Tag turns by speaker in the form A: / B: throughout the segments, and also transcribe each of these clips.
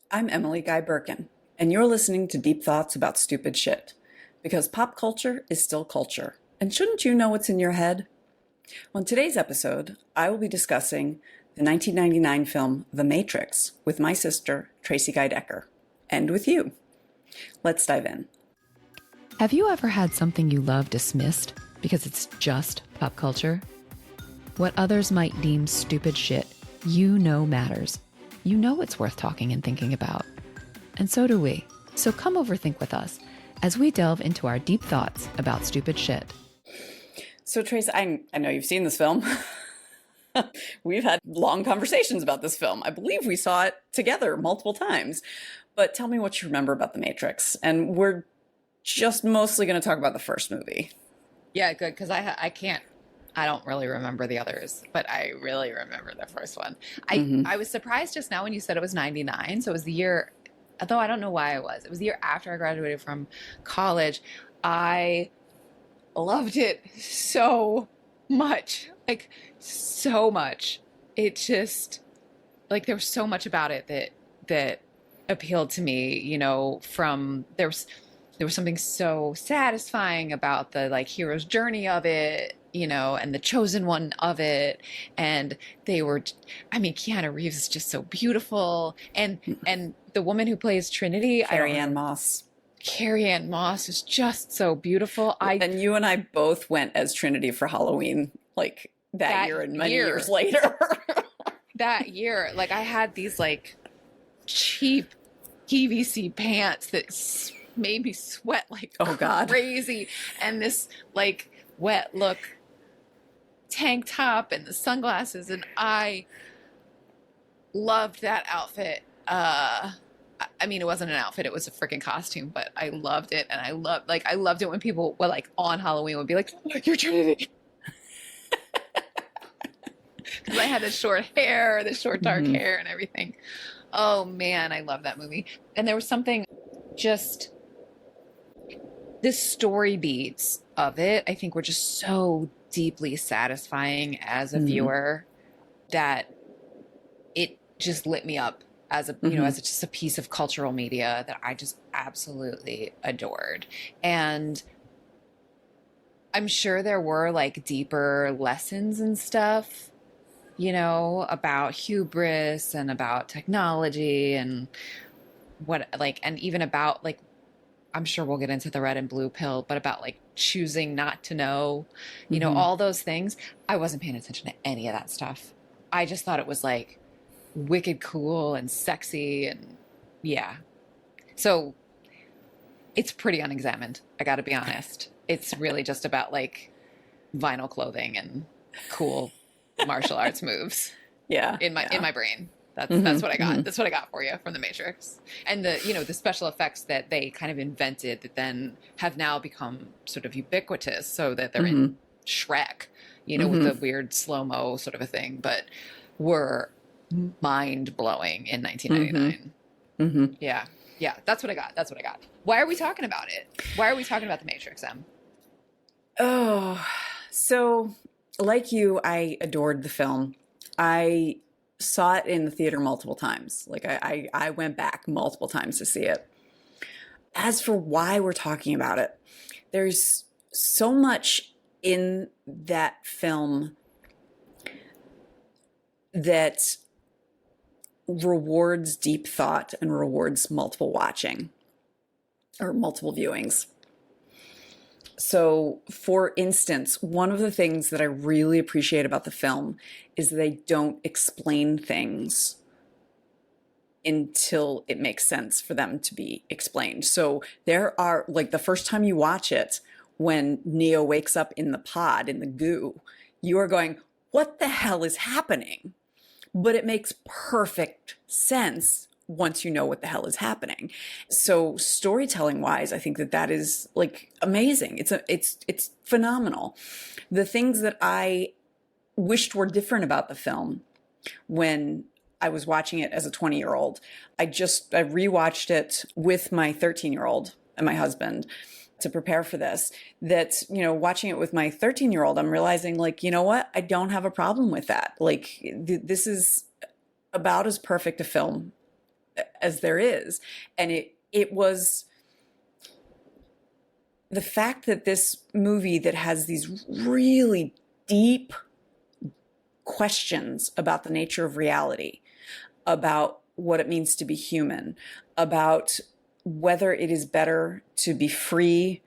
A: I'm Emily Guy Birkin, and you're listening to Deep Thoughts About Stupid Shit. Because pop culture is still culture. And shouldn't you know what's in your head? On today's episode, I will be discussing the 1999 film The Matrix with my sister, Tracy Guy Decker, and with you. Let's dive in.
B: Have you ever had something you love dismissed because it's just pop culture? What others might deem stupid shit, you know matters. You know it's worth talking and thinking about. And so do we. So come overthink with us as we delve into our deep thoughts about stupid shit.
A: So, Tracy, I know you've seen this film. We've had long conversations about this film. I believe we saw it together multiple times. But tell me what you remember about The Matrix. And we're just mostly going to talk about the first movie.
B: Yeah, good, because I don't really remember the others, but I really remember the first one. I was surprised just now when you said it was 99, so it was the year, although I don't know why it was the year after I graduated from college. I loved it so much, like so much. It just, like, there was so much about it that appealed to me, you know, from there was something so satisfying about the like hero's journey of it, you know, and the chosen one of it. And Keanu Reeves is just so beautiful. And the woman who plays Trinity, Carrie-Anne Moss is just so beautiful.
A: And you and I both went as Trinity for Halloween, like that year and many years later.
B: That year, like I had these like cheap PVC pants that made me sweat like crazy, and this like wet look tank top and the sunglasses, and I loved that outfit. I mean, it wasn't an outfit, it was a freaking costume, but I loved it. And I loved it when people were like on Halloween would be like, oh, you're Trinity. Because I had the short hair, the short dark hair and everything. Oh man, I love that movie. And there was something just, the story beats of it, I think, were just so deeply satisfying as a viewer that it just lit me up as a, you know, as just a piece of cultural media that I just absolutely adored. And I'm sure there were like deeper lessons and stuff, you know, about hubris and about technology and what, like, and even about like, I'm sure we'll get into the red and blue pill, but about like choosing not to know, you know, all those things. I wasn't paying attention to any of that stuff. I just thought it was like wicked cool and sexy, and yeah. So it's pretty unexamined, I gotta be honest. It's really just about like vinyl clothing and cool martial arts moves.
A: Yeah.
B: In my brain. That's what I got. That's what I got for you from The Matrix. And the, you know, the special effects that they kind of invented that then have now become sort of ubiquitous, so that they're in Shrek, you know, with the weird slow-mo sort of a thing, but were mind-blowing in 1999. Yeah. Yeah. That's what I got. That's what I got. Why are we talking about it? Why are we talking about The Matrix, Em?
A: Oh, so like you, I adored the film. I saw it in the theater multiple times. Like I went back multiple times to see it. As for why we're talking about it, there's so much in that film that rewards deep thought and rewards multiple watching or multiple viewings. So, for instance, one of the things that I really appreciate about the film is that they don't explain things until it makes sense for them to be explained. So there are, like, the first time you watch it, when Neo wakes up in the pod, in the goo, you are going, what the hell is happening? But it makes perfect sense once you know what the hell is happening. So storytelling wise, I think that is like amazing. It's phenomenal. The things that I wished were different about the film when I was watching it as a 20-year-old, I rewatched it with my 13-year-old and my husband to prepare for this, that, you know, watching it with my 13-year-old, I'm realizing, like, you know what? I don't have a problem with that. Like, this is about as perfect a film as there is. And it was the fact that this movie that has these really deep questions about the nature of reality, about what it means to be human, about whether it is better to be free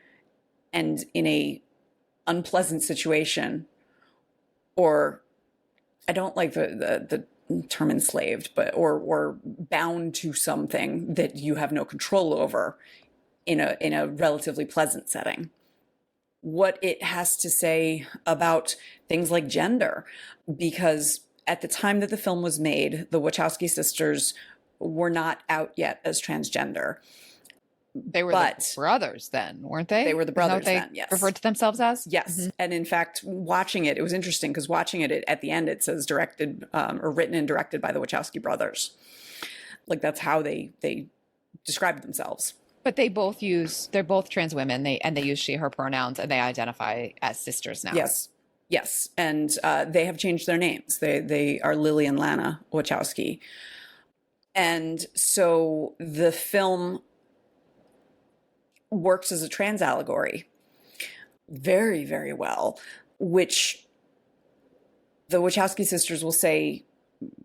A: and in a unpleasant situation, or I don't like the term enslaved, but or bound to something that you have no control over in a relatively pleasant setting. What it has to say about things like gender, because at the time that the film was made, the Wachowski sisters were not out yet as transgender.
B: They were the brothers then, weren't they?
A: They were the brothers then, yes.
B: Referred to themselves as?
A: Yes. Mm-hmm. And in fact, watching it, it was interesting because watching it at the end, it says directed or written and directed by the Wachowski brothers. Like that's how they described themselves.
B: But they're both trans women. They use she, her pronouns, and they identify as sisters now.
A: Yes. Yes. And they have changed their names. They are Lily and Lana Wachowski. And so the film works as a trans allegory very, very well, which the Wachowski sisters will say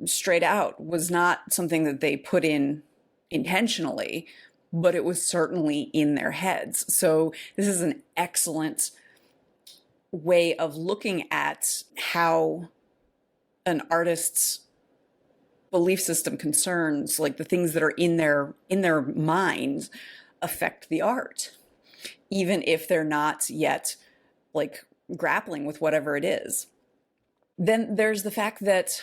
A: straight out was not something that they put in intentionally, but it was certainly in their heads. So this is an excellent way of looking at how an artist's belief system concerns, like the things that are in their minds, affect the art, even if they're not yet like grappling with whatever it is. Then there's the fact that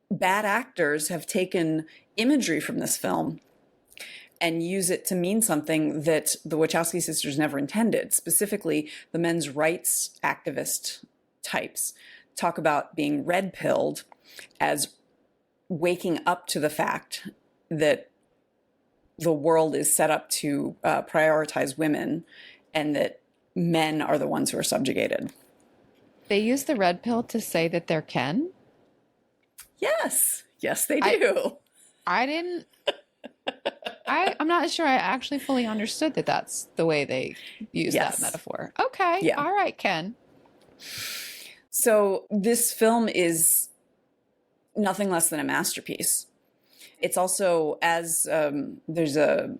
A: bad actors have taken imagery from this film and use it to mean something that the Wachowski sisters never intended. Specifically, the men's rights activist types talk about being red-pilled as waking up to the fact that the world is set up to prioritize women and that men are the ones who are subjugated.
B: They use the red pill to say that they're Ken?
A: Yes. Yes, they do.
B: I'm not sure I actually fully understood that that's the way they use that metaphor. Okay. Yeah. All right, Ken.
A: So this film is nothing less than a masterpiece. It's also, as there's a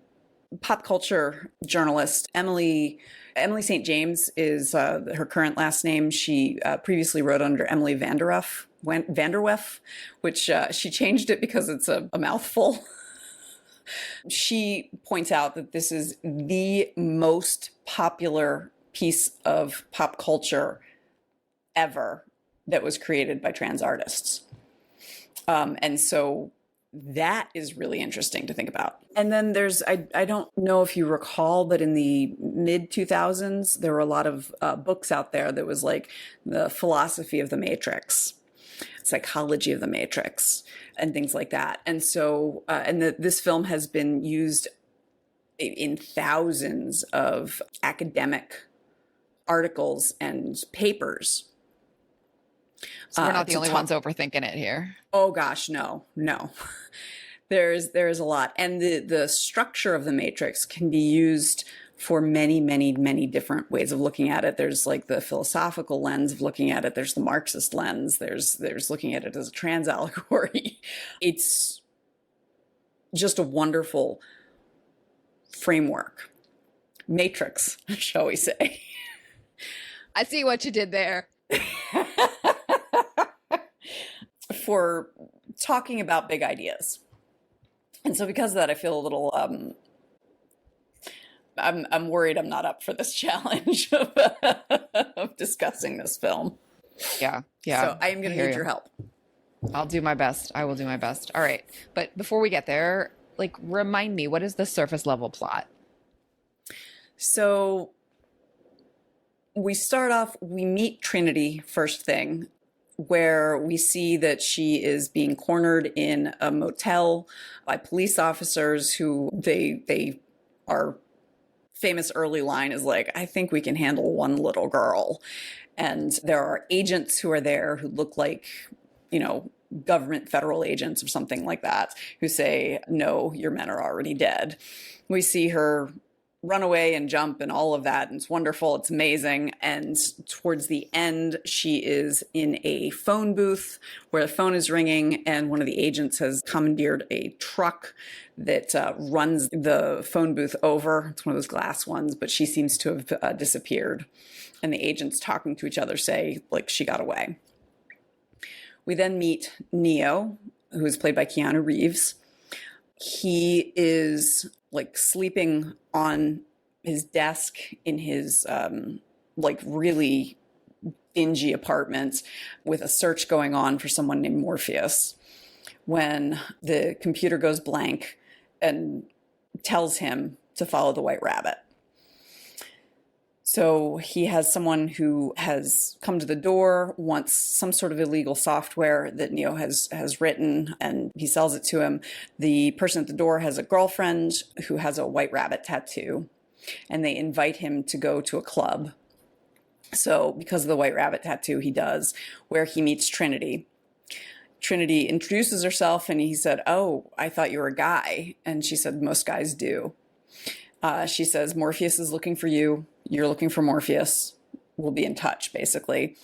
A: pop culture journalist, Emily St. James is her current last name. She previously wrote under Emily Vanderweff, which she changed it because it's a mouthful. She points out that this is the most popular piece of pop culture ever that was created by trans artists. And so that is really interesting to think about. And then there's, I don't know if you recall, but in the mid 2000s, there were a lot of books out there that was like the philosophy of the Matrix, psychology of the Matrix, and things like that. And so, this film has been used in thousands of academic articles and papers.
B: So we're not the only ones overthinking it here.
A: Oh gosh, no. There's a lot. And the structure of the Matrix can be used for many, many, many different ways of looking at it. There's like the philosophical lens of looking at it. There's the Marxist lens. There's looking at it as a trans allegory. It's just a wonderful framework. Matrix, shall we say.
B: I see what you did there.
A: For talking about big ideas. And so because of that, I feel a little, I'm worried I'm not up for this challenge of discussing this film.
B: Yeah.
A: So I am going to need your help.
B: I'll do my best. I will do my best. All right. But before we get there, like, remind me, what is the surface level plot?
A: So we start off, we meet Trinity first thing, where we see that she is being cornered in a motel by police officers who they are famous early line is like, I think we can handle one little girl. And there are agents who are there who look like, government federal agents or something like that who say, no, your men are already dead. We see her run away and jump and all of that, and it's wonderful, it's amazing. And towards the end, she is in a phone booth where the phone is ringing, and one of the agents has commandeered a truck that runs the phone booth over. It's one of those glass ones, but she seems to have disappeared. And the agents talking to each other say, like, she got away. We then meet Neo, who is played by Keanu Reeves. He is like sleeping on his desk in his like really dingy apartment with a search going on for someone named Morpheus, when the computer goes blank and tells him to follow the white rabbit. So he has someone who has come to the door, wants some sort of illegal software that Neo has written, and he sells it to him. The person at the door has a girlfriend who has a white rabbit tattoo, and they invite him to go to a club. So because of the white rabbit tattoo, he does, where he meets Trinity. Trinity introduces herself, and he said, "Oh, I thought you were a guy." And she said, "Most guys do." She says, "Morpheus is looking for you. You're looking for Morpheus. We'll be in touch," basically.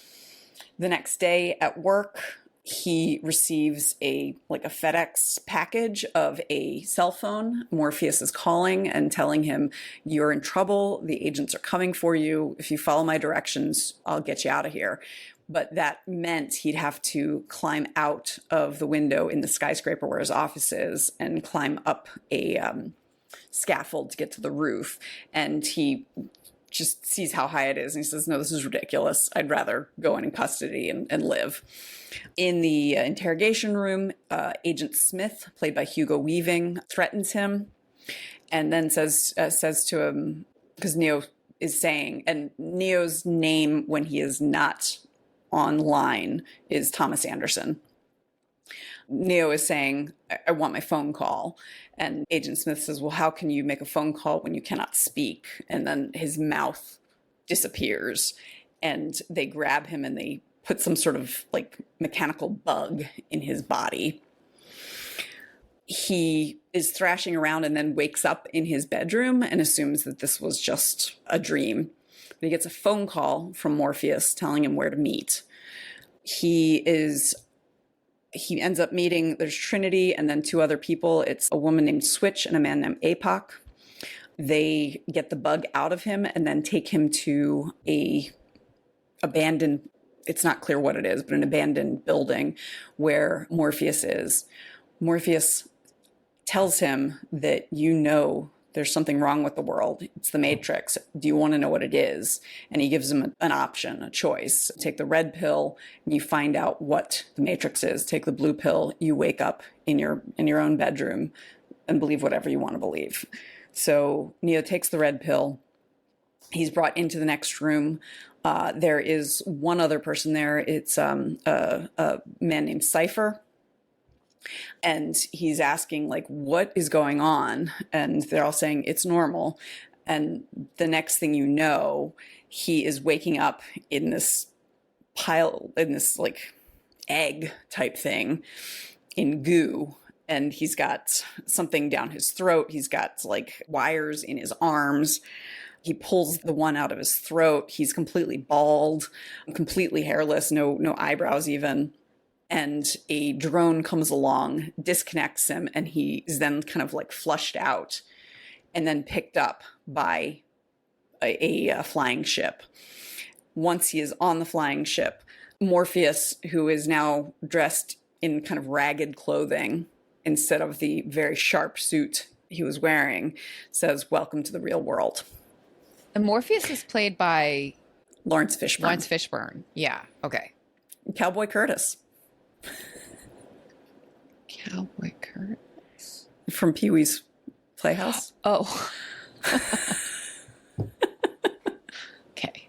A: The next day at work, he receives a FedEx package of a cell phone. Morpheus is calling and telling him, "You're in trouble. The agents are coming for you. If you follow my directions, I'll get you out of here." But that meant he'd have to climb out of the window in the skyscraper where his office is and climb up a scaffold to get to the roof. And he just sees how high it is, and he says, "No, this is ridiculous. I'd rather go in custody and live." In the interrogation room, Agent Smith, played by Hugo Weaving, threatens him and then says to him, because Neo is saying, and Neo's name when he is not online is Thomas Anderson. Neo is saying, "I want my phone call." And Agent Smith says, "Well, how can you make a phone call when you cannot speak?" And then his mouth disappears, and they grab him and they put some sort of like mechanical bug in his body. He is thrashing around and then wakes up in his bedroom and assumes that this was just a dream. But he gets a phone call from Morpheus telling him where to meet. He ends up meeting, there's Trinity and then two other people. It's a woman named Switch and a man named Apoc. They get the bug out of him and then take him to a abandoned, it's not clear what it is, but an abandoned building where Morpheus is. Morpheus tells him that, there's something wrong with the world. It's the Matrix. Do you want to know what it is? And he gives him an option, a choice. Take the red pill and you find out what the Matrix is. Take the blue pill, you wake up in your own bedroom and believe whatever you want to believe. So Neo takes the red pill. He's brought into the next room. There is one other person there. It's a man named Cypher. And he's asking, like, what is going on? And they're all saying it's normal. And the next thing you know, he is waking up in this like egg type thing in goo. And he's got something down his throat. He's got like wires in his arms. He pulls the one out of his throat. He's completely bald, completely hairless, no eyebrows even. And a drone comes along, disconnects him, and he is then kind of like flushed out and then picked up by a flying ship. Once he is on the flying ship, Morpheus, who is now dressed in kind of ragged clothing instead of the very sharp suit he was wearing, says, "Welcome to the real world."
B: And Morpheus is played by
A: Lawrence Fishburne.
B: Lawrence Fishburne. Yeah. Okay.
A: Cowboy Curtis.
B: Cowboy Curtis.
A: From Pee-wee's Playhouse.
B: Oh. Okay.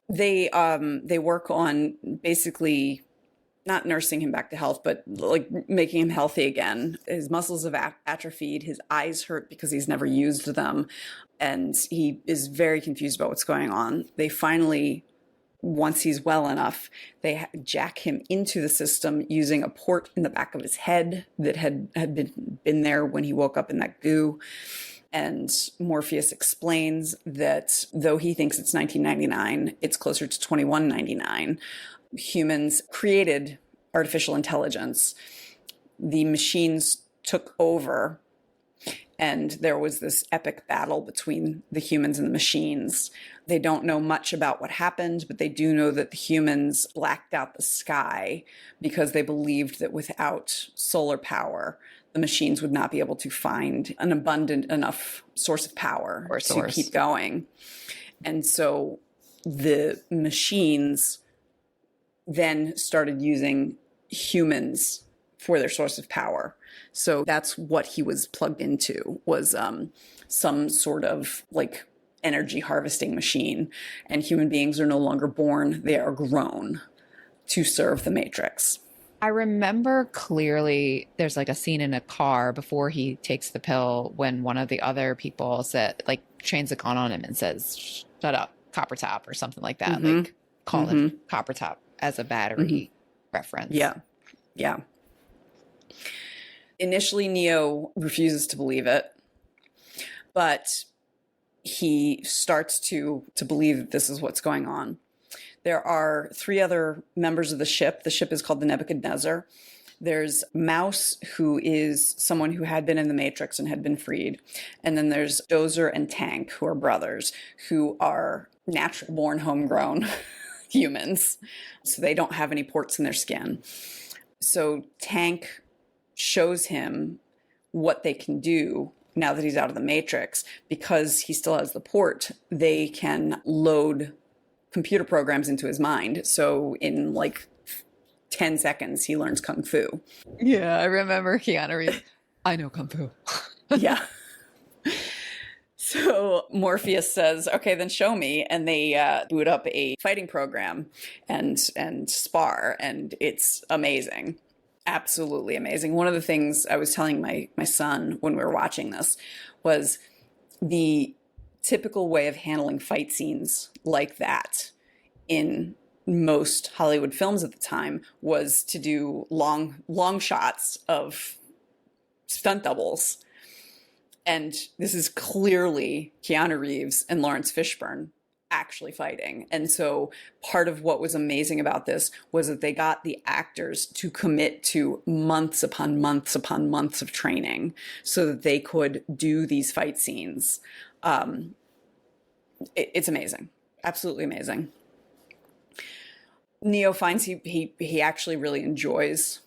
A: They work on basically not nursing him back to health, but like making him healthy again. His muscles have atrophied. His eyes hurt because he's never used them. And he is very confused about what's going on. They finally once he's well enough, they jack him into the system using a port in the back of his head that had been there when he woke up in that goo. And Morpheus explains that though he thinks it's 1999, it's closer to 2199. Humans created artificial intelligence. The machines took over, and there was this epic battle between the humans and the machines. They don't know much about what happened, but they do know that the humans blacked out the sky because they believed that without solar power, the machines would not be able to find an abundant enough source of power to keep going. And so the machines then started using humans for their source of power. So that's what he was plugged into, was some sort of like energy harvesting machine. And human beings are no longer born, they are grown to serve the Matrix.
B: I remember clearly there's like a scene in a car before he takes the pill when one of the other people said, like, trains a con on him and says, shut up, Copper Top, or something like that.
A: Mm-hmm.
B: Like, call him Copper Top as a battery reference.
A: Yeah. Yeah. Initially, Neo refuses to believe it, but he starts to believe that this is what's going on. There are 3 other members of the ship. The ship is called the Nebuchadnezzar. There's Mouse, who is someone who had been in the Matrix and had been freed. And then there's Dozer and Tank, who are brothers, who are natural-born, homegrown humans. So they don't have any ports in their skin. So Tank shows him what they can do now that he's out of the Matrix. Because he still has the port, they can load computer programs into his mind. So in like 10 seconds, he learns Kung Fu.
B: Yeah, I remember Keanu Reeves. I know Kung Fu.
A: Yeah. So Morpheus says, okay, then show me. And they boot up a fighting program and spar. And it's amazing. Absolutely amazing. One of the things I was telling my son when we were watching this was the typical way of handling fight scenes like that in most Hollywood films at the time was to do long shots of stunt doubles. And this is clearly Keanu Reeves and Lawrence Fishburne actually fighting. And so part of what was amazing about this was that they got the actors to commit to months upon months upon months of training so that they could do these fight scenes. It's amazing. Absolutely amazing. Neo finds he actually really enjoys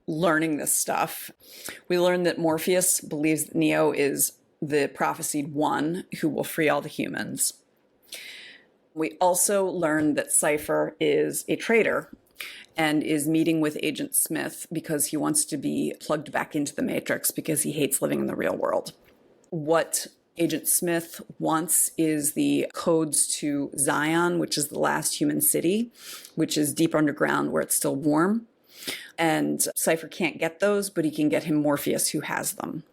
A: learning this stuff. We learn that Morpheus believes that Neo is the prophesied one who will free all the humans. We also learn that Cypher is a traitor and is meeting with Agent Smith because he wants to be plugged back into the Matrix because he hates living in the real world. What Agent Smith wants is the codes to Zion, which is the last human city, which is deep underground where it's still warm. And Cypher can't get those, but he can get him Morpheus, who has them.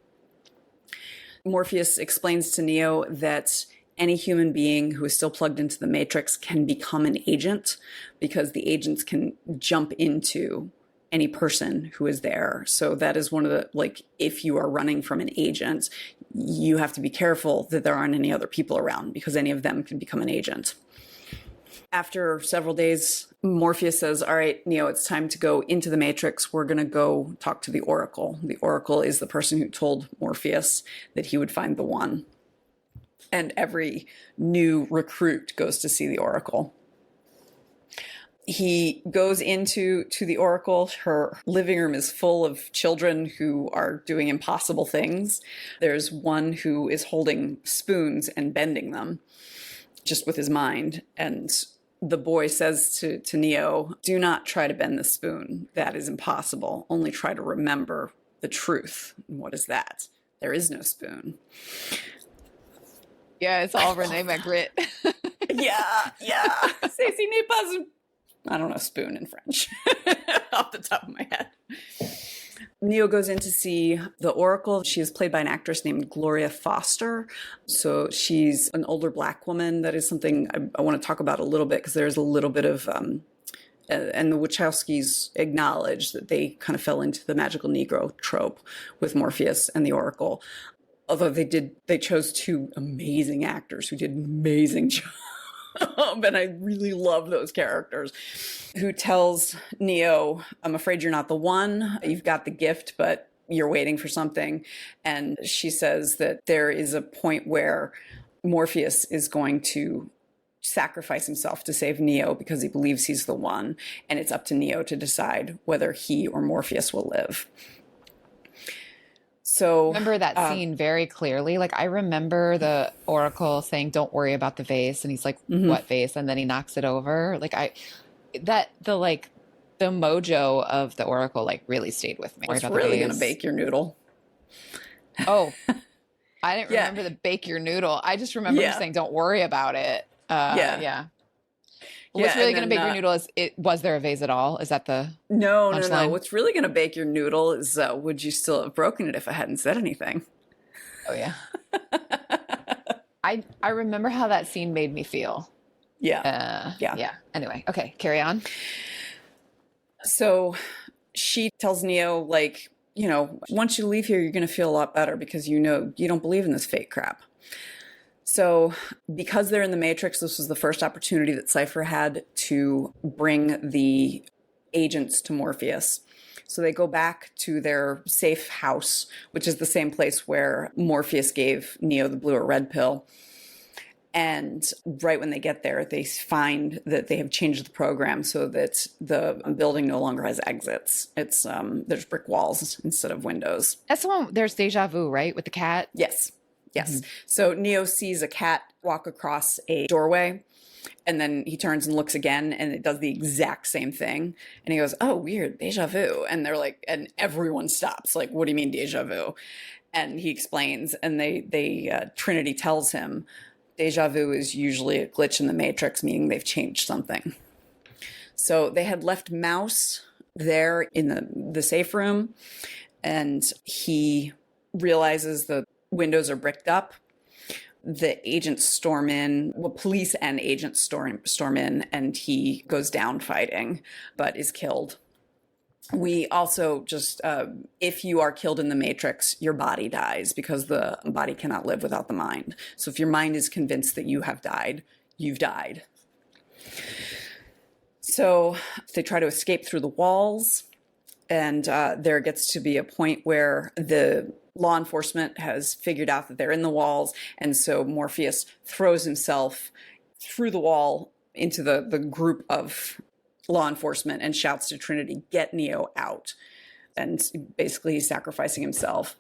A: Morpheus explains to Neo that any human being who is still plugged into the Matrix can become an agent because the agents can jump into any person who is there. So that is one of the, like, if you are running from an agent, you have to be careful that there aren't any other people around because any of them can become an agent. After several days, Morpheus says, all right, Neo, it's time to go into the Matrix. We're going to go talk to the Oracle. The Oracle is the person who told Morpheus that he would find the one. And every new recruit goes to see the Oracle. He goes into the Oracle. Her living room is full of children who are doing impossible things. There's one who is holding spoons and bending them just with his mind. And the boy says to Neo, do not try to bend the spoon. That is impossible. Only try to remember the truth. And what is that? There is no spoon.
B: Yeah, it's all Renee Magritte.
A: Yeah. Ceci n'est pas, I don't know, spoon in French off the top of my head. Neo goes in to see the Oracle. She is played by an actress named Gloria Foster. So she's an older Black woman. That is something I want to talk about a little bit, because there's a little bit of, and the Wachowskis acknowledge that they kind of fell into the magical Negro trope with Morpheus and the Oracle. Although they chose two amazing actors who did an amazing job. And I really love those characters. Who tells Neo, I'm afraid you're not the one. You've got the gift, but you're waiting for something. And she says that there is a point where Morpheus is going to sacrifice himself to save Neo because he believes he's the one. And it's up to Neo to decide whether he or Morpheus will live. So
B: Remember that scene very clearly. Like, I remember the Oracle saying, "Don't worry about the vase," and he's like, "What vase?" And then he knocks it over. Like, the mojo of the Oracle like really stayed with me.
A: It's really gonna bake your noodle.
B: Oh, I didn't remember the bake your noodle. I just remember him saying, "Don't worry about it." Yeah. What's really going to bake your noodle is was there a vase at all? Is that the
A: no.
B: punchline?
A: What's really going to bake your noodle is would you still have broken it if I hadn't said anything?
B: Oh yeah. I remember how that scene made me feel.
A: Yeah.
B: Anyway, okay, carry on.
A: So she tells Neo, like, once you leave here, you're going to feel a lot better because you don't believe in this fake crap. So because they're in the Matrix, this was the first opportunity that Cypher had to bring the agents to Morpheus. So they go back to their safe house, which is the same place where Morpheus gave Neo the blue or red pill. And right when they get there, they find that they have changed the program so that the building no longer has exits. It's there's brick walls instead of windows.
B: That's the one. There's deja vu, right, with the cat?
A: Yes. So Neo sees a cat walk across a doorway, and then he turns and looks again, and it does the exact same thing. And he goes, "Oh, weird, deja vu." And they're like, and everyone stops. Like, "What do you mean deja vu?" And he explains, and Trinity tells him, deja vu is usually a glitch in the Matrix, meaning they've changed something. So they had left Mouse there in the safe room, and he realizes the windows are bricked up. The agents storm in, police and agents storm in, and he goes down fighting, but is killed. We also just, if you are killed in the Matrix, your body dies because the body cannot live without the mind. So if your mind is convinced that you have died, you've died. So they try to escape through the walls, and there gets to be a point where the law enforcement has figured out that they're in the walls, and so Morpheus throws himself through the wall into the group of law enforcement and shouts to Trinity, "Get Neo out." And basically he's sacrificing himself.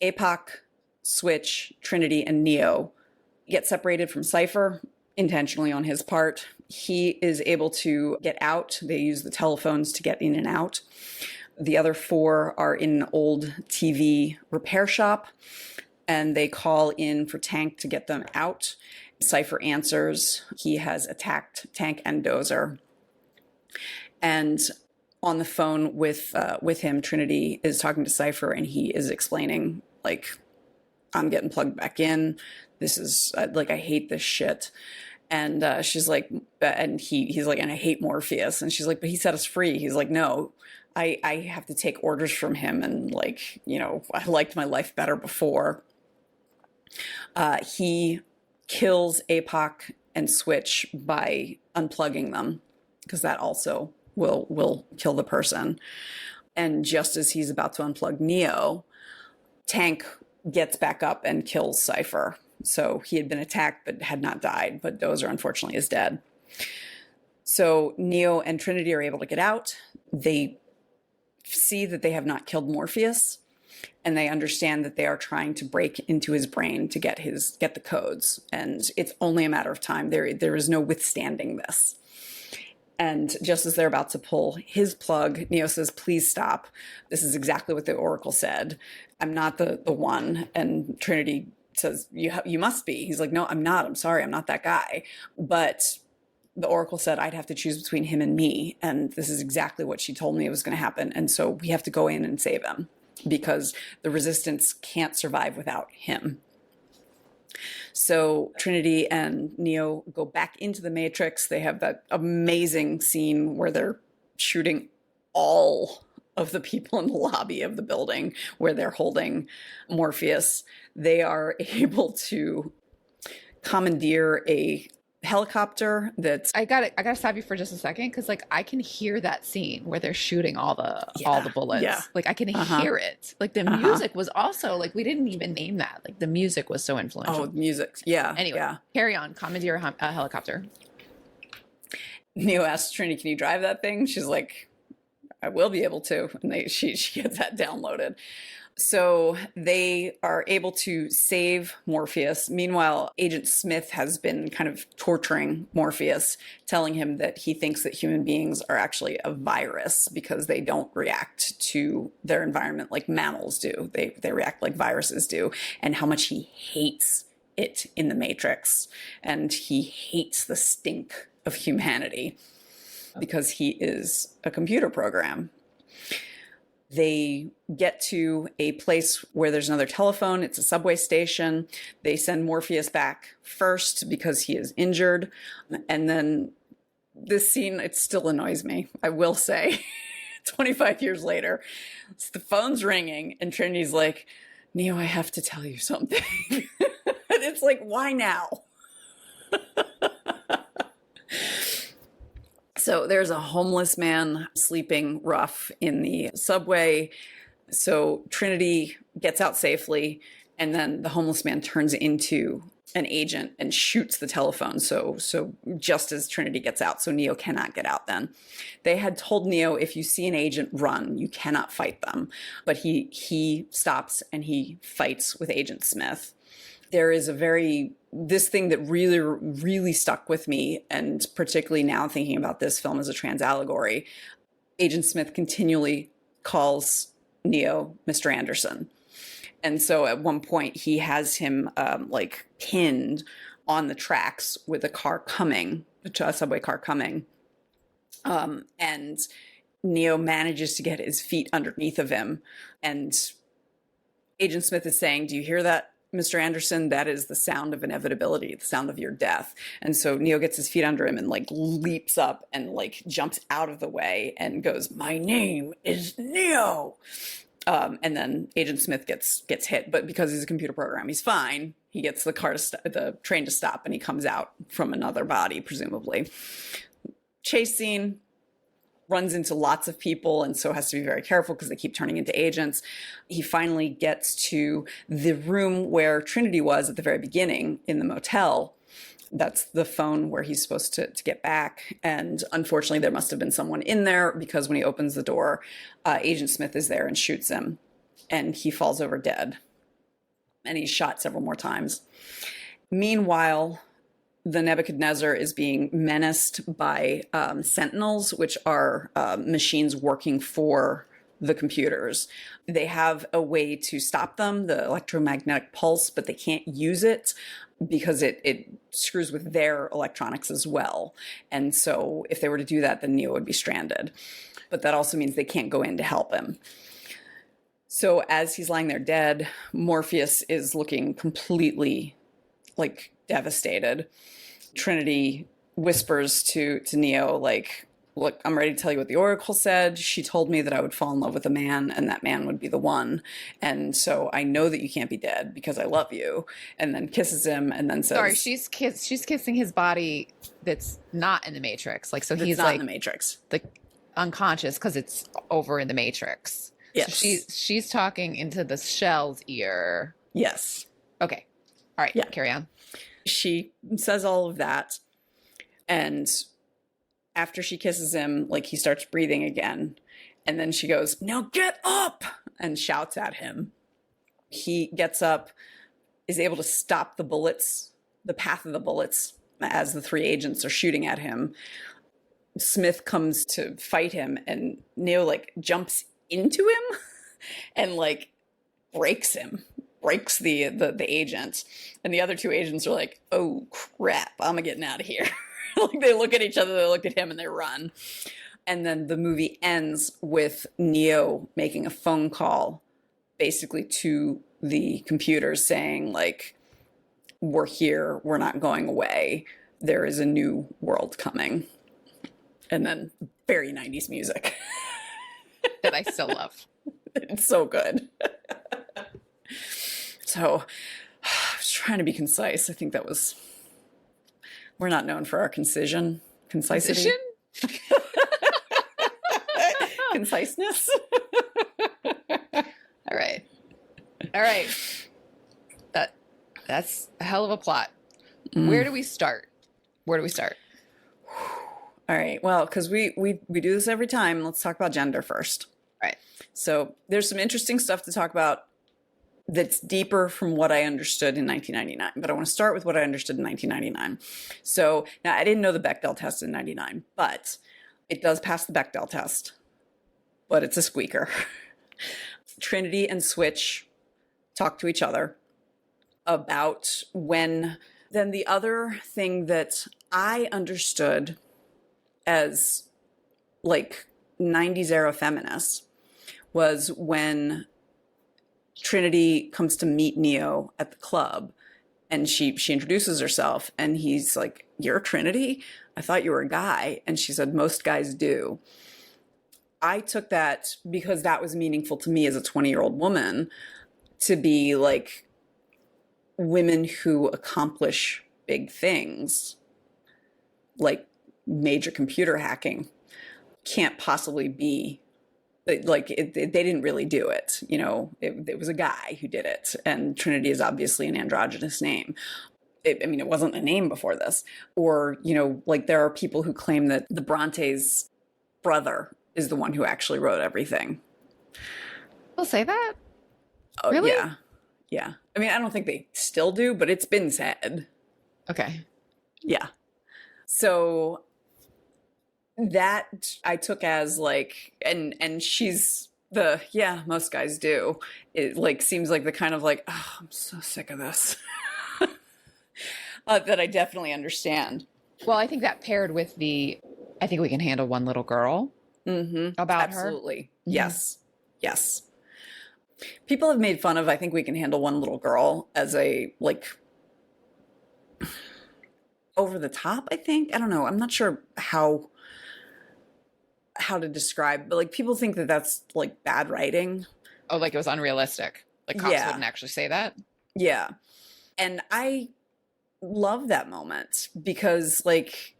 A: APOC, Switch, Trinity, and Neo get separated from Cypher, intentionally on his part. He is able to get out. They use the telephones to get in and out. The other four are in an old TV repair shop, and they call in for Tank to get them out. Cypher answers. He has attacked Tank and Dozer. And on the phone with him, Trinity is talking to Cypher, and he is explaining, like, "I'm getting plugged back in. This is, like, I hate this shit." And she's like, and he's like, "And I hate Morpheus." And she's like, "But he set us free." He's like, "No, I have to take orders from him. And, like, I liked my life better before." He kills APOC and Switch by unplugging them, because that also will kill the person. And just as he's about to unplug Neo, Tank gets back up and kills Cypher. So he had been attacked but had not died, but Dozer unfortunately is dead. So Neo and Trinity are able to get out. They see that they have not killed Morpheus, and they understand that they are trying to break into his brain to get the codes. And it's only a matter of time. There is no withstanding this. And just as they're about to pull his plug, Neo says, "Please stop. This is exactly what the Oracle said. I'm not the one." And Trinity says, you must be. He's like, "No, I'm not. I'm sorry. I'm not that guy." But the Oracle said I'd have to choose between him and me. And this is exactly what she told me was going to happen. And so we have to go in and save him because the resistance can't survive without him. So Trinity and Neo go back into the Matrix. They have that amazing scene where they're shooting all of the people in the lobby of the building where they're holding Morpheus. They are able to commandeer a helicopter that's
B: I gotta stop you for just a second because like I can hear that scene where they're shooting all the bullets.
A: Yeah.
B: Like I can hear it. Like the music was also like we didn't even name that. Like the music was so influential.
A: Oh, music. Yeah.
B: Anyway, carry on. Commandeer a helicopter.
A: Neo asks Trinity, "Can you drive that thing?" She's like, "I will be able to." And she gets that downloaded. So they are able to save Morpheus. Meanwhile, Agent Smith has been kind of torturing Morpheus, telling him that he thinks that human beings are actually a virus because they don't react to their environment like mammals do. They react like viruses do, and how much he hates it in the Matrix. And he hates the stink of humanity because he is a computer program. They get to a place where there's another telephone. It's a subway station. They send Morpheus back first because he is injured. And then this scene, it still annoys me, I will say. 25 years later, the phone's ringing and Trinity's like, "Neo, I have to tell you something." And it's like, why now? So there's a homeless man sleeping rough in the subway. So Trinity gets out safely, and then the homeless man turns into an agent and shoots the telephone. So just as Trinity gets out, so Neo cannot get out then. They had told Neo, if you see an agent, run. You cannot fight them. But he stops and he fights with Agent Smith. There is this thing that really, really stuck with me, and particularly now thinking about this film as a trans allegory. Agent Smith continually calls Neo Mr. Anderson. And so at one point he has him like pinned on the tracks with a subway car coming. And Neo manages to get his feet underneath of him. And Agent Smith is saying, "Do you hear that, Mr. Anderson? That is the sound of inevitability, the sound of your death." And so Neo gets his feet under him and like leaps up and like jumps out of the way and goes, "My name is Neo." And then Agent Smith gets hit, but because he's a computer program, he's fine. He gets the train to stop, and he comes out from another body, presumably. Chase scene. Runs into lots of people and so has to be very careful because they keep turning into agents. He finally gets to the room where Trinity was at the very beginning in the motel. That's the phone where he's supposed to get back. And unfortunately, there must have been someone in there because when he opens the door, Agent Smith is there and shoots him. And he falls over dead. And he's shot several more times. Meanwhile, the Nebuchadnezzar is being menaced by sentinels, which are machines working for the computers. They have a way to stop them, the electromagnetic pulse, but they can't use it because it screws with their electronics as well. And so if they were to do that, then Neo would be stranded. But that also means they can't go in to help him. So as he's lying there dead, Morpheus is looking completely like devastated. Trinity whispers to Neo, like, "Look, I'm ready to tell you what the Oracle said. She told me that I would fall in love with a man and that man would be the one. And so I know that you can't be dead because I love you." And then kisses him and then says...
B: Sorry, she's kissing his body that's not in the Matrix. Like, so he's
A: not
B: like
A: in the Matrix.
B: The unconscious because it's over in the Matrix.
A: Yes.
B: So she's talking into the shell's ear.
A: Yes.
B: Okay. All right.
A: Yeah.
B: Carry on.
A: She says all of that. And after she kisses him, like he starts breathing again. And then she goes, "Now get up!" and shouts at him. He gets up, is able to stop the bullets, the path of the bullets as the three agents are shooting at him. Smith comes to fight him and Neo like jumps into him and like breaks the agent. And the other two agents are like, "Oh crap, I'm getting out of here." Like they look at each other, they look at him, and they run. And then the movie ends with Neo making a phone call basically to the computer saying, like, we're here, we're not going away, there is a new world coming. And then very 90s music.
B: That I still love.
A: It's so good. So I was trying to be concise. I think that was, we're not known for our concision. Concisity. Conciseness.
B: All right. All right. That's a hell of a plot. Where do we start? Where do we start?
A: All right. Well, because we do this every time. Let's talk about gender first.
B: Right.
A: So there's some interesting stuff to talk about that's deeper from what I understood in 1999. But I want to start with what I understood in 1999. So now I didn't know the Bechdel test in 99, but it does pass the Bechdel test. But it's a squeaker. Trinity and Switch talk to each other about when. Then the other thing that I understood as like 90s era feminists was when Trinity comes to meet Neo at the club and she introduces herself and he's like, "You're Trinity? I thought you were a guy." And she said, "Most guys do." I took that because that was meaningful to me as a 20-year-old woman to be like, women who accomplish big things like major computer hacking can't possibly be like they didn't really do it. You know, it was a guy who did it, and Trinity is obviously an androgynous name. I mean, it wasn't a name before this. Or, you know, like there are people who claim that the Bronte's brother is the one who actually wrote everything.
B: We'll say that?
A: Oh,
B: really?
A: Yeah. Yeah. I mean, I don't think they still do, but it's been said.
B: Okay.
A: Yeah. So that I took as like, and she's the, yeah, most guys do. It like seems like the kind of like, oh, I'm so sick of this. That I definitely understand.
B: Well, I think that paired with I think we can handle one little girl about her.
A: Absolutely. Yes. Yes. People have made fun of, I think we can handle one little girl as a, like, over the top, I think. I don't know. I'm not sure how to describe, but like people think that that's like bad writing.
B: Oh, like it was unrealistic. Like cops wouldn't actually say that.
A: Yeah. And I love that moment because like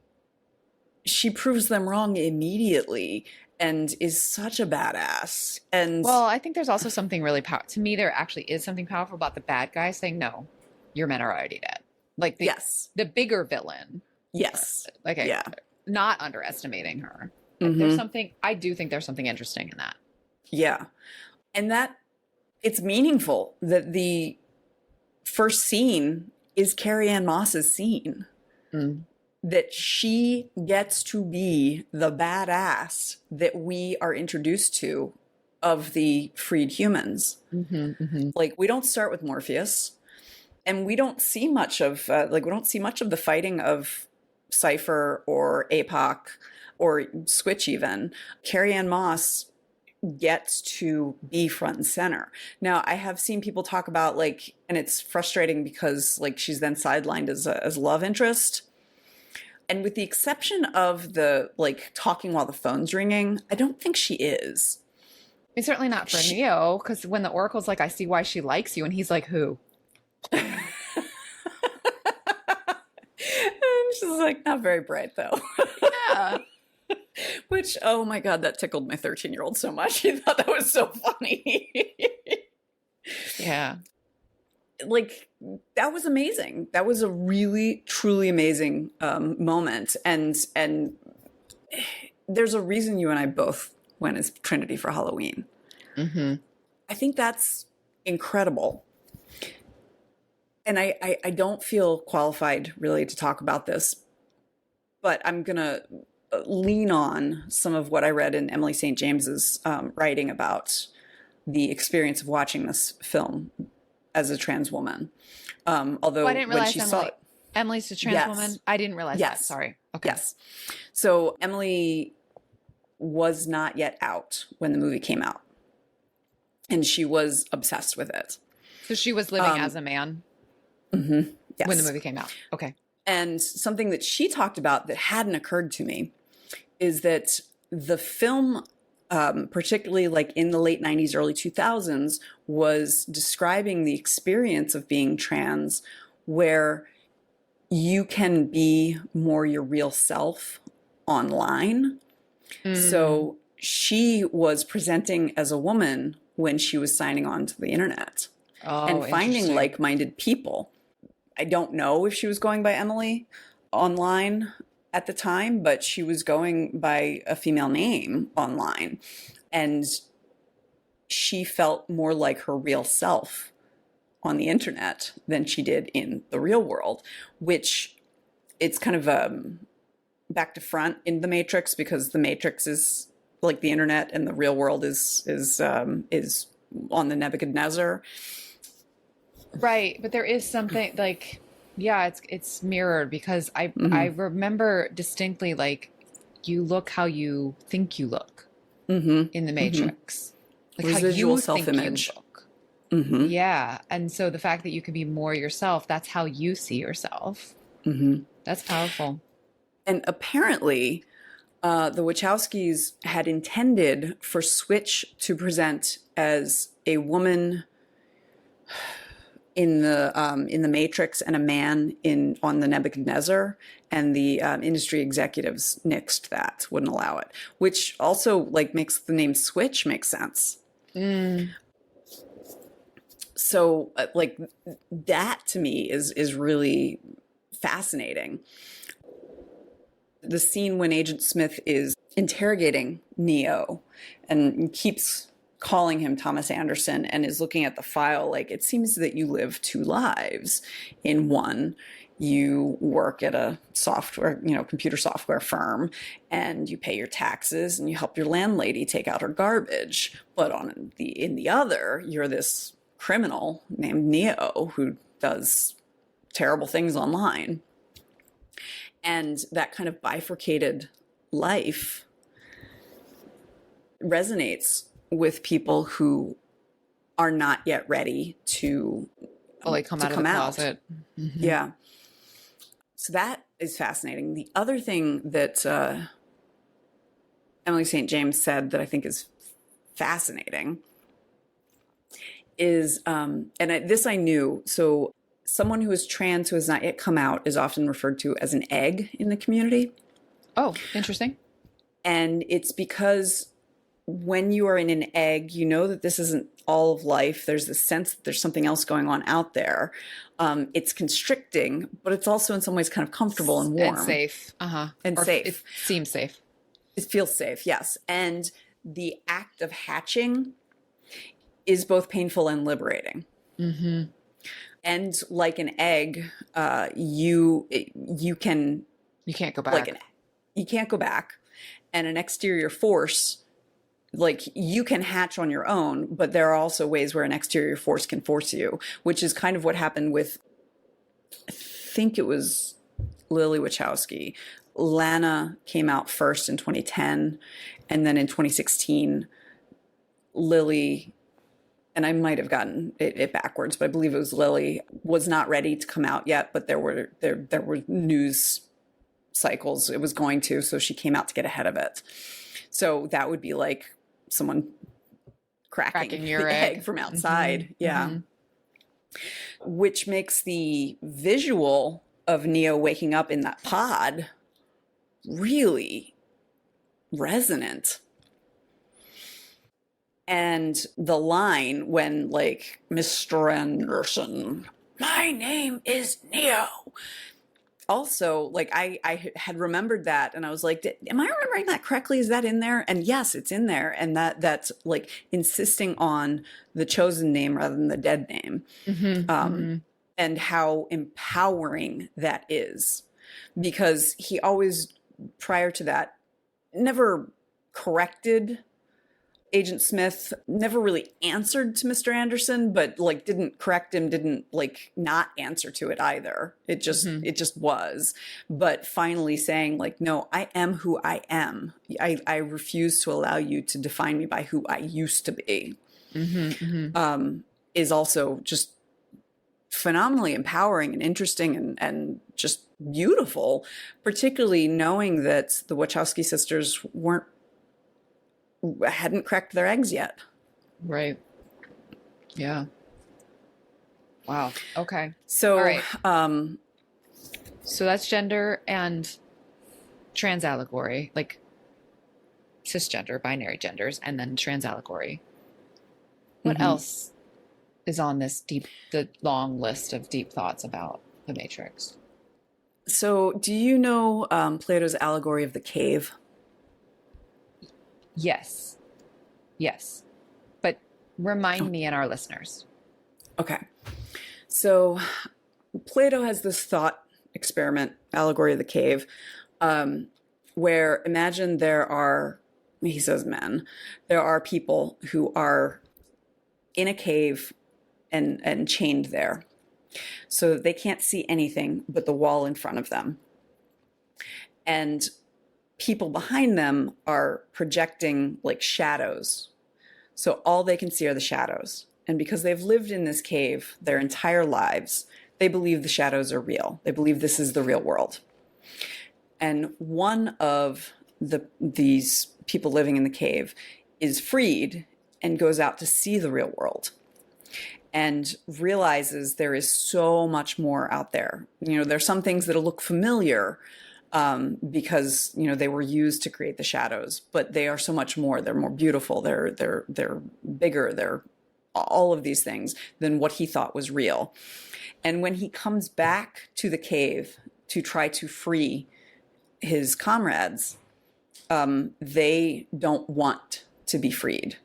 A: she proves them wrong immediately and is such a badass. And
B: well, I think there's also something really powerful. To me, there actually is something powerful about the bad guy saying, "No, your men are already dead." Like the bigger villain.
A: Yes.
B: Like not underestimating her. Like there's something, I do think there's something interesting in that.
A: Yeah. And that it's meaningful that the first scene is Carrie Ann Moss's scene. That she gets to be the badass that we are introduced to of the freed humans. Like we don't start with Morpheus, and we don't see much of the fighting of Cypher or APOC or Switch even. Carrie Ann Moss gets to be front and center. Now, I have seen people talk about like, and it's frustrating because like she's then sidelined as a love interest. And with the exception of the like talking while the phone's ringing, I don't think she is.
B: It's certainly not for Neo, because when the Oracle's like, "I see why she likes you," and he's like, "Who?"
A: And she's like, "Not very bright though."
B: Yeah.
A: Which, oh my God, that tickled my 13-year-old so much. He thought that was so funny.
B: Yeah.
A: Like, that was amazing. That was a really, truly amazing moment. And there's a reason you and I both went as Trinity for Halloween. I think that's incredible. And I don't feel qualified really to talk about this, but I'm going to lean on some of what I read in Emily St. James's writing about the experience of watching this film as a trans woman. Although
B: I didn't
A: when
B: realize
A: she saw it,
B: Emily's a trans
A: Yes.
B: woman? I didn't realize that.
A: Yes.
B: Sorry. Okay.
A: Yes. So Emily was not yet out when the movie came out, and she was obsessed with it.
B: So she was living as a man
A: Yes.
B: when the movie came out. Okay.
A: And something that she talked about that hadn't occurred to me is that the film, particularly like in the late 90s, early 2000s, was describing the experience of being trans, where you can be more your real self online. So she was presenting as a woman when she was signing on to the internet and finding like-minded people. I don't know if she was going by Emily online at the time, but she was going by a female name online. And she felt more like her real self on the internet than she did in the real world, which it's kind of back to front in the Matrix, because the Matrix is like the internet and the real world is on the Nebuchadnezzar.
B: Right. But there is something like, yeah, it's mirrored, because I remember distinctly, like, you look how you think you look in the Matrix. Like
A: Residual
B: how you
A: self-image.
B: think you look. Yeah. And so the fact that you can be more yourself, that's how you see yourself. That's powerful.
A: And apparently, the Wachowskis had intended for Switch to present as a woman in the Matrix and a man on the Nebuchadnezzar, and the industry executives nixed that, wouldn't allow it, which also like makes the name Switch make sense. So like that to me is really fascinating. The scene when Agent Smith is interrogating Neo and keeps calling him Thomas Anderson and is looking at the file, like, it seems that you live two lives. In one, you work at a software, computer software firm, and you pay your taxes and you help your landlady take out her garbage. But in the other, you're this criminal named Neo who does terrible things online. And that kind of bifurcated life resonates with people who are not yet ready to
B: come out of the closet.
A: Yeah. So that is fascinating. The other thing that Emily St. James said that I think is fascinating is, this I knew, so someone who is trans who has not yet come out is often referred to as an egg in the community.
B: Oh, interesting.
A: And it's because when you are in an egg, you know that this isn't all of life. There's this sense that there's something else going on out there. It's constricting, but it's also in some ways kind of comfortable and warm.
B: And safe.
A: And safe.
B: It seems safe.
A: It feels safe, yes. And the act of hatching is both painful and liberating. And like an egg, you can't go back. You can't go back. And an exterior force, like, you can hatch on your own, but there are also ways where an exterior force can force you, which is kind of what happened with, I think it was Lily Wachowski. Lana came out first in 2010, and then in 2016, Lily, and I might have gotten it backwards, but I believe it was Lily, was not ready to come out yet, but there were news cycles it was going to, so she came out to get ahead of it. So that would be like someone cracking your egg from outside. Which makes the visual of Neo waking up in that pod really resonant. And the line when, like, Mr. Anderson, my name is Neo. Also, like, I had remembered that, and I was like, am I remembering that correctly? Is that in there? And yes, it's in there. And that's like insisting on the chosen name rather than the dead name. And how empowering that is. Because he always, prior to that, never corrected Agent Smith never really answered to Mr. Anderson, but like didn't correct him, didn't like not answer to it either. It just was. But finally saying like, no, I am who I am. I refuse to allow you to define me by who I used to be. Is also just phenomenally empowering and interesting and just beautiful, particularly knowing that the Wachowski sisters hadn't cracked their eggs yet.
B: Right. Yeah. Wow. Okay.
A: So,
B: all right. So that's gender and trans allegory, like cisgender, binary genders, and then trans allegory. What else is on the long list of deep thoughts about the Matrix?
A: So do you know Plato's allegory of the cave?
B: Yes. But remind me and our listeners.
A: Okay. So Plato has this thought experiment, allegory of the cave, where imagine he says men, there are people who are in a cave and chained there so that they can't see anything but the wall in front of them. And people behind them are projecting like shadows. So all they can see are the shadows. And because they've lived in this cave their entire lives, they believe the shadows are real. They believe this is the real world. And one of these people living in the cave is freed and goes out to see the real world and realizes there is so much more out there. You know, there's some things that look familiar, because they were used to create the shadows, but they are so much more. They're more beautiful. They're bigger. They're all of these things than what he thought was real. And when he comes back to the cave to try to free his comrades, they don't want to be freed.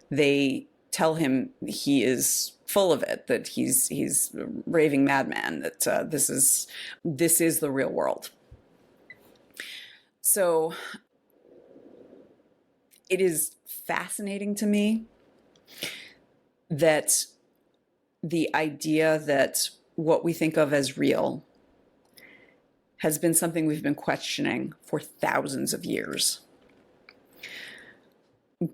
A: They tell him he is full of it, that he's a raving madman, that this is the real world. So it is fascinating to me that the idea that what we think of as real has been something we've been questioning for thousands of years.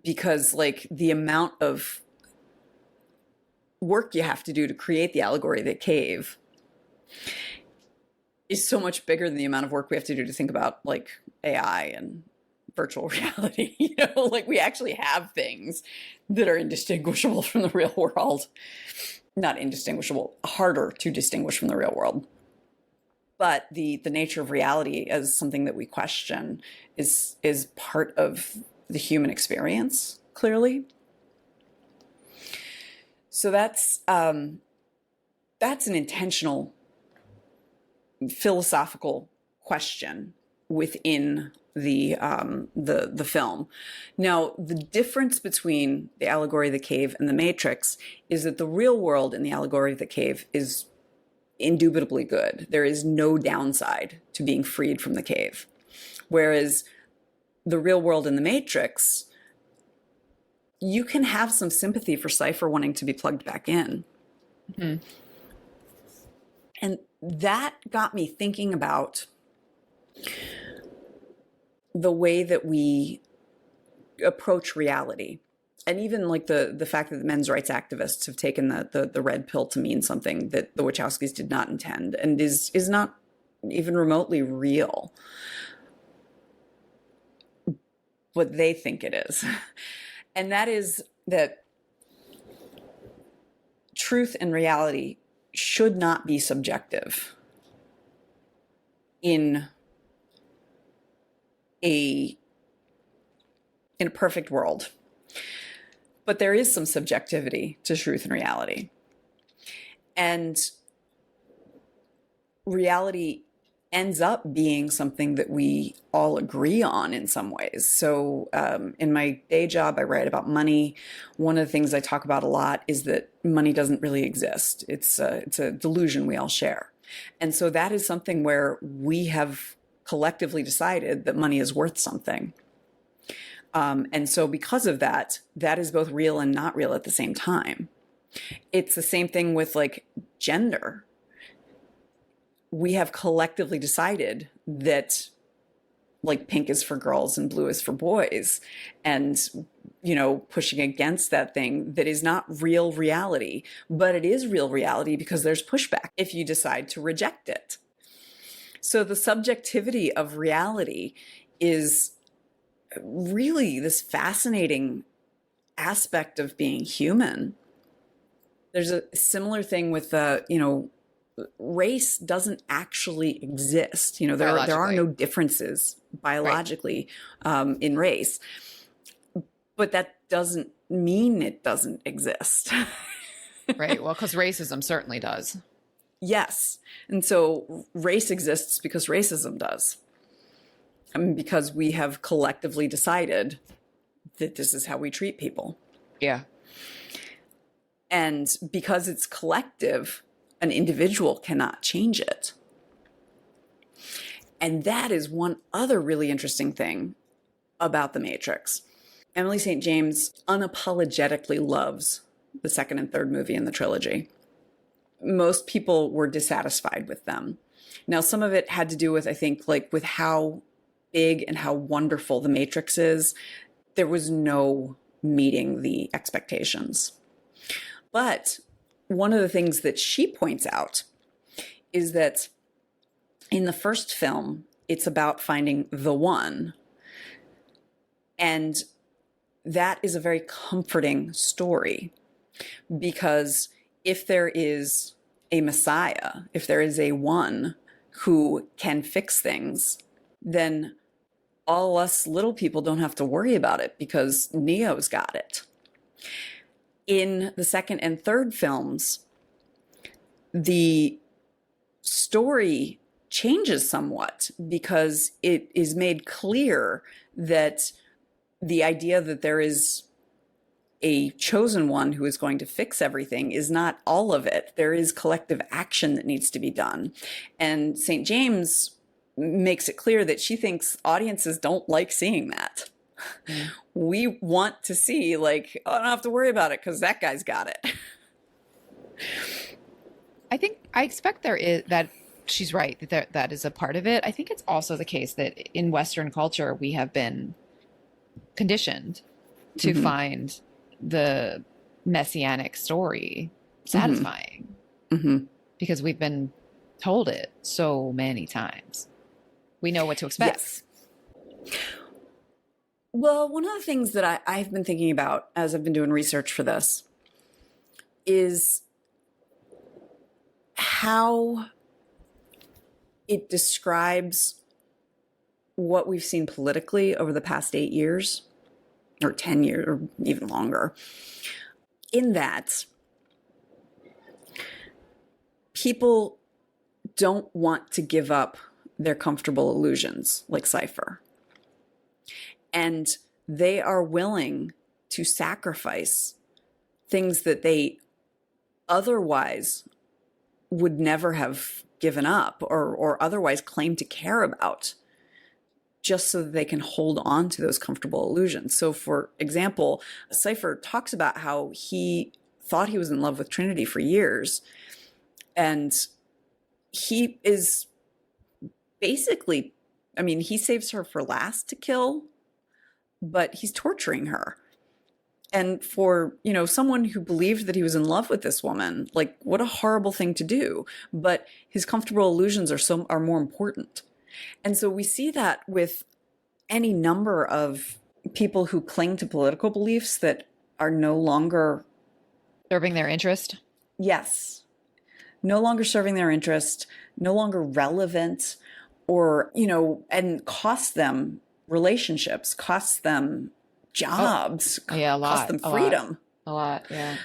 A: Because like the amount of work you have to do to create the allegory of the cave is so much bigger than the amount of work we have to do to think about like AI and virtual reality. Like we actually have things that are indistinguishable from the real world. Not indistinguishable, harder to distinguish from the real world. But the nature of reality as something that we question is part of the human experience, clearly. So that's an intentional philosophical question within the film. Now, the difference between the allegory of the cave and the Matrix is that the real world in the allegory of the cave is indubitably good. There is no downside to being freed from the cave. Whereas the real world in the Matrix, you can have some sympathy for Cypher wanting to be plugged back in. Mm-hmm. And that got me thinking about the way that we approach reality. And even like the fact that the men's rights activists have taken the red pill to mean something that the Wachowskis did not intend and is not even remotely real. But they think it is. And that is that truth and reality should not be subjective in a perfect world. But there is some subjectivity to truth and reality. And reality ends up being something that we all agree on in some ways. So in my day job, I write about money. One of the things I talk about a lot is that money doesn't really exist. It's a delusion we all share. And so that is something where we have collectively decided that money is worth something. And so because of that, that is both real and not real at the same time. It's the same thing with like gender. We have collectively decided that like pink is for girls and blue is for boys, and pushing against that thing that is not real reality, but it is real reality because there's pushback if you decide to reject it. So the subjectivity of reality is really this fascinating aspect of being human. There's a similar thing with race doesn't actually exist. There are no differences biologically in race, but that doesn't mean it doesn't exist.
B: Right. Well, because racism certainly does.
A: Yes. And so race exists because racism does. I mean, because we have collectively decided that this is how we treat people.
B: Yeah.
A: And because it's collective, an individual cannot change it. And that is one other really interesting thing about The Matrix. Emily St. James unapologetically loves the second and third movie in the trilogy. Most people were dissatisfied with them. Now, some of it had to do with, I think, like with how big and how wonderful The Matrix is. There was no meeting the expectations. But one of the things that she points out is that in the first film, it's about finding the one. And that is a very comforting story, because if there is a Messiah, if there is a one who can fix things, then all us little people don't have to worry about it because Neo's got it. In the second and third films, the story changes somewhat because it is made clear that the idea that there is a chosen one who is going to fix everything is not all of it. There is collective action that needs to be done. And St. James makes it clear that she thinks audiences don't like seeing that. Mm. We want to see, like, oh, I don't have to worry about it because that guy's got it.
B: I expect there is that she's right, that is a part of it. I think it's also the case that in Western culture, we have been conditioned to find the messianic story satisfying because we've been told it so many times. We know what to expect.
A: Yes. Well, one of the things that I've been thinking about as I've been doing research for this is how it describes what we've seen politically over the past 8 years or 10 years or even longer. In that, people don't want to give up their comfortable illusions like Cypher. And they are willing to sacrifice things that they otherwise would never have given up or otherwise claim to care about, just so that they can hold on to those comfortable illusions. So for example, Cypher talks about how he thought he was in love with Trinity for years. And he is basically, I mean, he saves her for last to kill, but he's torturing her. And for, someone who believed that he was in love with this woman, like, what a horrible thing to do. But his comfortable illusions are more important. And so we see that with any number of people who cling to political beliefs that are no longer
B: serving their interest.
A: Yes. No longer serving their interest, no longer relevant, or, and cost them relationships, costs them jobs,
B: a lot,
A: cost them freedom.
B: A lot, yeah.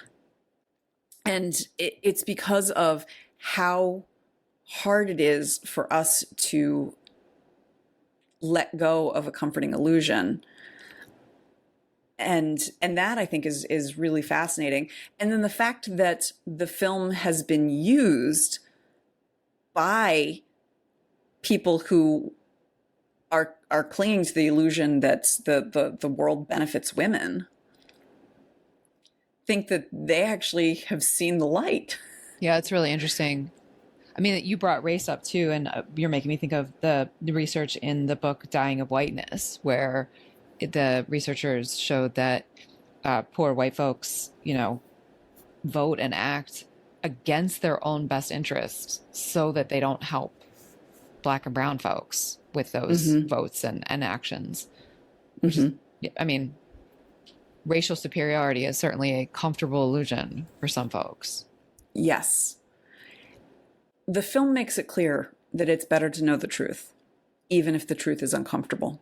A: And it's because of how hard it is for us to let go of a comforting illusion. And that, I think, is really fascinating. And then the fact that the film has been used by people who are clinging to the illusion that the world benefits women think that they actually have seen the light.
B: Yeah, it's really interesting. I mean, you brought race up too, and you're making me think of the research in the book Dying of Whiteness, where the researchers showed that poor white folks, vote and act against their own best interests so that they don't help Black and brown folks with those votes and actions. Which is, I mean, racial superiority is certainly a comfortable illusion for some folks.
A: Yes. The film makes it clear that it's better to know the truth, even if the truth is uncomfortable.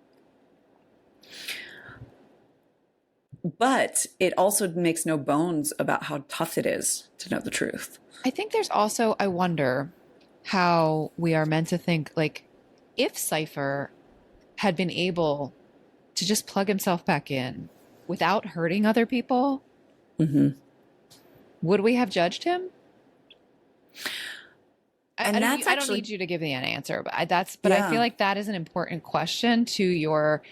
A: But it also makes no bones about how tough it is to know the truth.
B: I think there's also, I wonder how we are meant to think, like, if Cypher had been able to just plug himself back in without hurting other people, would we have judged him? I don't need you to give me an answer, but I feel like that is an important question to your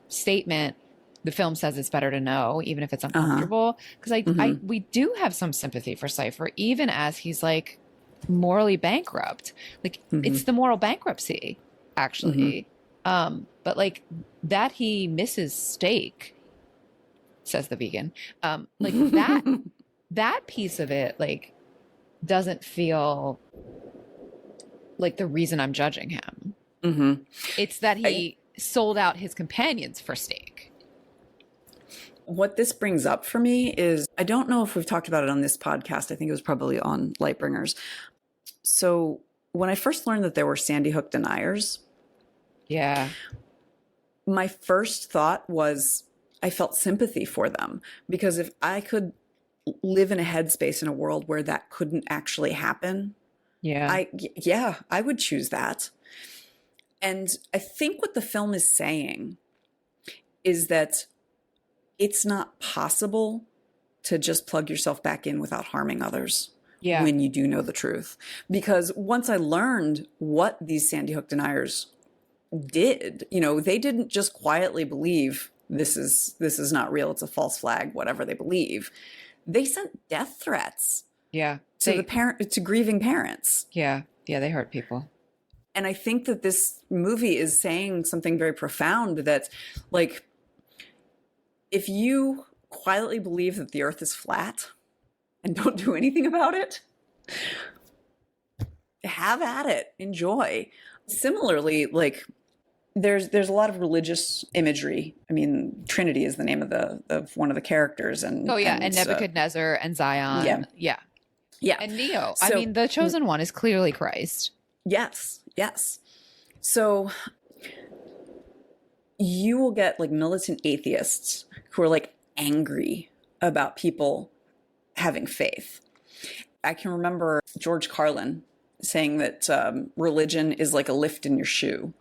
B: statement. The film says it's better to know, even if it's uncomfortable. Because we do have some sympathy for Cypher, even as he's like morally bankrupt. Like it's the moral bankruptcy, actually. But like that he misses steak, says the vegan. Like that piece of it, like, doesn't feel like the reason I'm judging him. It's that he sold out his companions for steak.
A: What this brings up for me is, I don't know if we've talked about it on this podcast. I think it was probably on Lightbringers. So when I first learned that there were Sandy Hook deniers, my first thought was I felt sympathy for them, because if I could live in a headspace in a world where that couldn't actually happen, I would choose that. And I think what the film is saying is that it's not possible to just plug yourself back in without harming others when you do know the truth. Because once I learned what these Sandy Hook deniers did, they didn't just quietly believe this is not real, it's a false flag, whatever they believe. They sent death threats to grieving parents.
B: Yeah, they hurt people.
A: And I think that this movie is saying something very profound, that, like, if you quietly believe that the earth is flat and don't do anything about it, have at it, enjoy. Similarly, like, there's a lot of religious imagery. I mean, Trinity is the name of one of the characters, and
B: Nebuchadnezzar and Zion. Yeah. And Neo. So, I mean, the chosen one is clearly Christ.
A: Yes. So you will get like militant atheists who are like angry about people having faith. I can remember George Carlin saying that religion is like a lift in your shoe.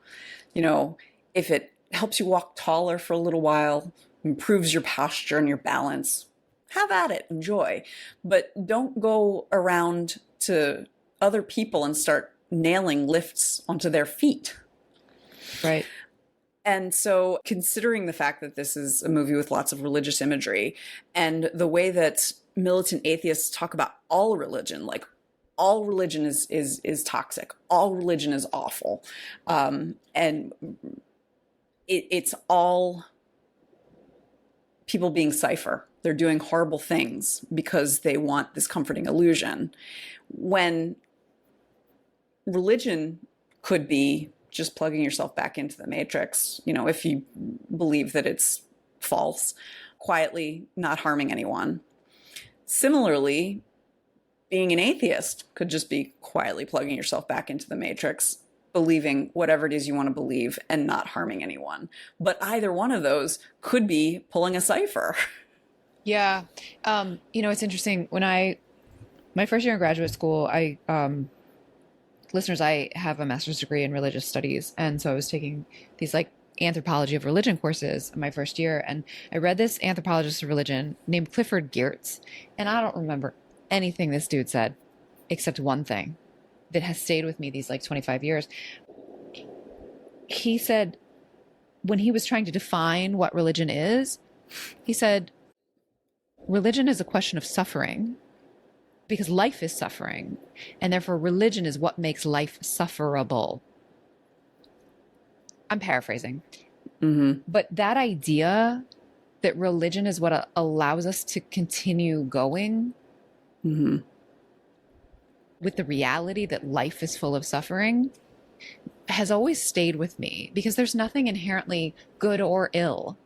A: If it helps you walk taller for a little while, improves your posture and your balance, have at it, enjoy. But don't go around to other people and start nailing lifts onto their feet.
B: Right.
A: And so, considering the fact that this is a movie with lots of religious imagery, and the way that militant atheists talk about all religion, like all religion is toxic, all religion is awful, and it's all people being Cypher. They're doing horrible things because they want this comforting illusion, when religion could be just plugging yourself back into the matrix, if you believe that it's false, quietly not harming anyone. Similarly, being an atheist could just be quietly plugging yourself back into the matrix, believing whatever it is you want to believe and not harming anyone. But either one of those could be pulling a Cypher.
B: Yeah. It's interesting. When my first year in graduate school, listeners, I have a master's degree in religious studies. And so I was taking these like anthropology of religion courses in my first year. And I read this anthropologist of religion named Clifford Geertz. And I don't remember anything this dude said, except one thing that has stayed with me these like 25 years. He said, when he was trying to define what religion is, he said, religion is a question of suffering because life is suffering. And therefore, religion is what makes life sufferable. I'm paraphrasing.
A: Mm-hmm.
B: But that idea that religion is what allows us to continue going
A: Mm-hmm.
B: with the reality that life is full of suffering has always stayed with me, because there's nothing inherently good or ill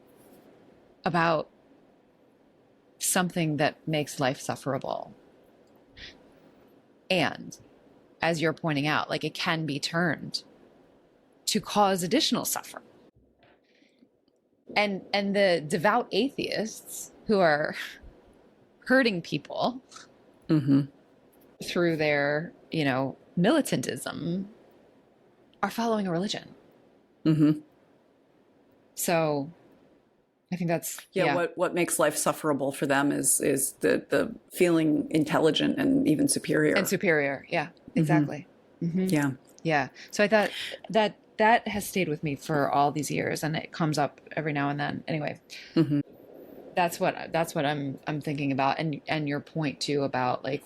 B: about something that makes life sufferable. And as you're pointing out, like, it can be turned to cause additional suffering. And the devout atheists who are hurting people
A: Mm-hmm.
B: through their, militantism are following a religion.
A: Mm-hmm.
B: So I think that's
A: What makes life sufferable for them is the feeling intelligent and even superior.
B: And superior. Yeah, exactly. Mm-hmm.
A: Yeah.
B: Yeah. So I thought that has stayed with me for all these years, and it comes up every now and then. Anyway,
A: Mm-hmm.
B: that's what I'm thinking about, and your point too about like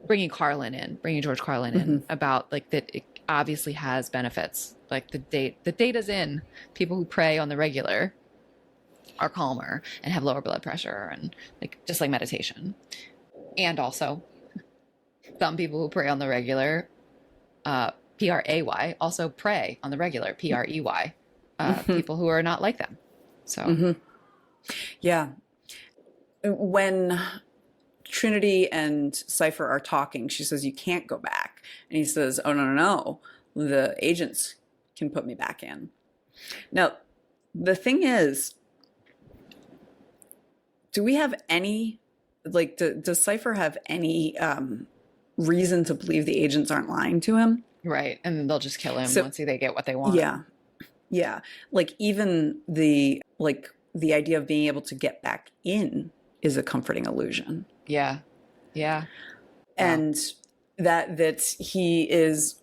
B: bringing George Carlin in, about like that it obviously has benefits. Like the data's in. People who pray on the regular are calmer and have lower blood pressure, and like just like meditation. And also, some people who pray on the regular, PRAY, also pray on the regular, PREY, people who are not like them. So,
A: Yeah. When Trinity and Cypher are talking, she says, "You can't go back." And he says, "Oh, no. The agents can put me back in." Now, the thing is, do we have any, like, does Cypher have any reason to believe the agents aren't lying to him?
B: right. And they'll just kill him once they get what they want.
A: Yeah. Yeah. Like, even the idea of being able to get back in is a comforting illusion.
B: Yeah. Yeah.
A: And that he is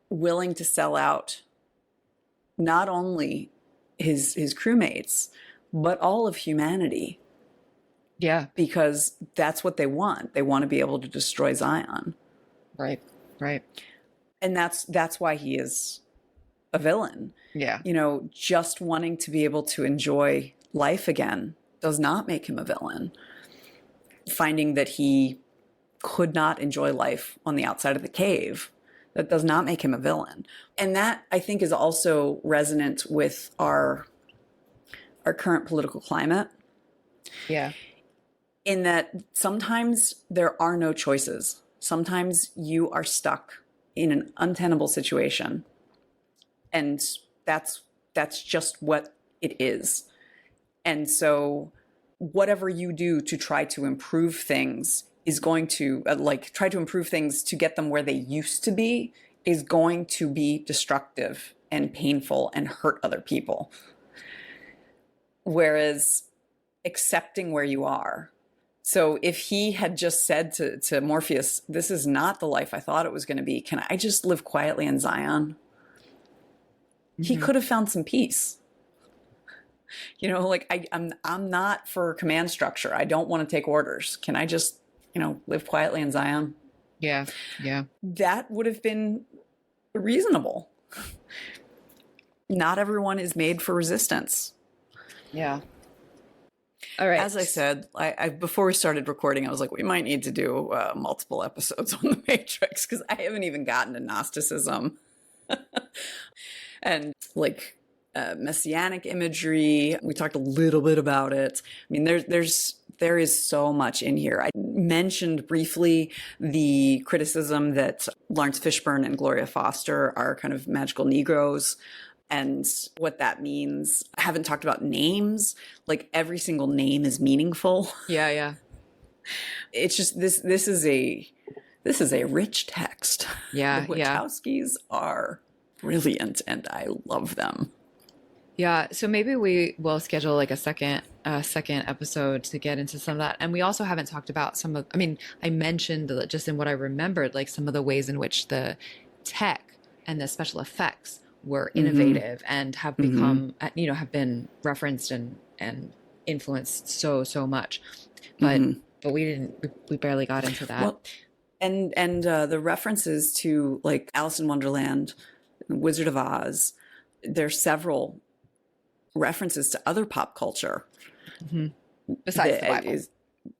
A: willing to sell out not only his crewmates, but all of humanity.
B: Yeah.
A: Because that's what they want. They want to be able to destroy Zion.
B: Right. Right.
A: And that's why he is a villain.
B: Yeah.
A: Just wanting to be able to enjoy life again does not make him a villain. Finding that he could not enjoy life on the outside of the cave, that does not make him a villain. And that, I think, is also resonant with our current political climate.
B: Yeah.
A: In that sometimes there are no choices. Sometimes you are stuck in an untenable situation. And that's just what it is. And so whatever you do to try to improve things is going to try to improve things to get them where they used to be is going to be destructive and painful and hurt other people. Whereas accepting where you are. So if he had just said to Morpheus, "This is not the life I thought it was going to be. Can I just live quietly in Zion?" He could have found some peace. I'm not for command structure. I don't want to take orders. Can I just, live quietly in Zion?
B: Yeah. Yeah.
A: That would have been reasonable. Not everyone is made for resistance.
B: Yeah. All right.
A: As I said, I before we started recording, I was like, we might need to do multiple episodes on the Matrix, because I haven't even gotten to Gnosticism. And messianic imagery. We talked a little bit about it. I mean, there is so much in here. I mentioned briefly the criticism that Lawrence Fishburne and Gloria Foster are kind of magical Negroes, and what that means. I haven't talked about names. Like, every single name is meaningful.
B: Yeah. Yeah.
A: It's just this is a rich text.
B: Yeah.
A: The Wachowskis are brilliant, and I love them.
B: Yeah, so maybe we will schedule like a second episode to get into some of that. And we also haven't talked about I mentioned just in what I remembered, like some of the ways in which the tech and the special effects were
A: Mm-hmm.
B: innovative and have
A: Mm-hmm.
B: become, have been referenced and influenced so much. But
A: Mm-hmm.
B: we barely got into that.
A: Well, and the references to like Alice in Wonderland, Wizard of Oz, there's several references to other pop culture
B: Besides the
A: that
B: Bible.
A: is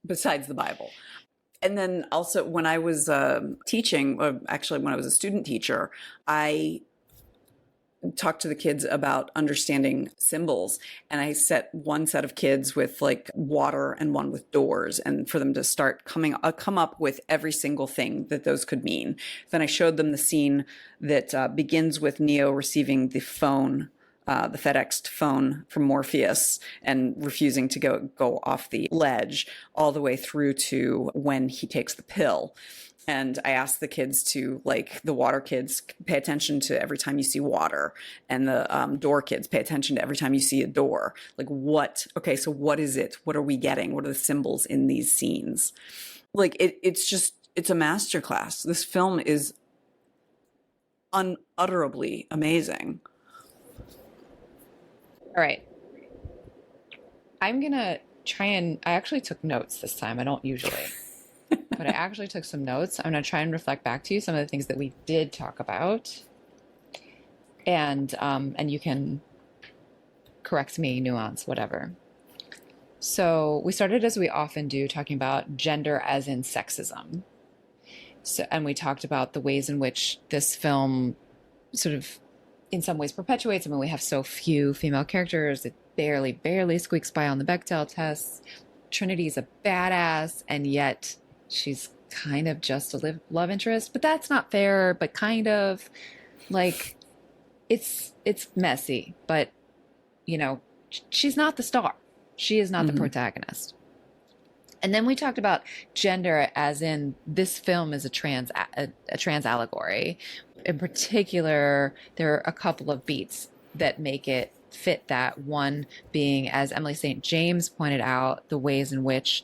A: besides the Bible. And then also when I was teaching, actually when I was a student teacher, I talked to the kids about understanding symbols, and I set one set of kids with like water and one with doors, and for them to start come up with every single thing that those could mean. Then I showed them the scene that begins with Neo receiving the phone, the FedExed phone from Morpheus, and refusing to go off the ledge, all the way through to when he takes the pill. And I asked the kids to, like the water kids, pay attention to every time you see water, and the door kids, pay attention to every time you see a door. Like okay, so what is it? What are we getting? What are the symbols in these scenes? Like it's a masterclass. This film is unutterably amazing.
B: All right. I'm going to I actually took notes this time. I don't usually. But I actually took some notes. I'm going to try and reflect back to you some of the things that we did talk about. And you can correct me, nuance, whatever. So we started, as we often do, talking about gender as in sexism. And we talked about the ways in which this film sort of, in some ways, perpetuates. I mean, we have so few female characters. It barely squeaks by on the Bechdel tests. Trinity's a badass, and yet she's kind of just a love interest, but that's not fair, but kind of like it's messy, but she's not the star. She is not the protagonist. And then we talked about gender as in this film is a trans allegory. In particular, there are a couple of beats that make it fit that. One being, as Emily St. James pointed out, the ways in which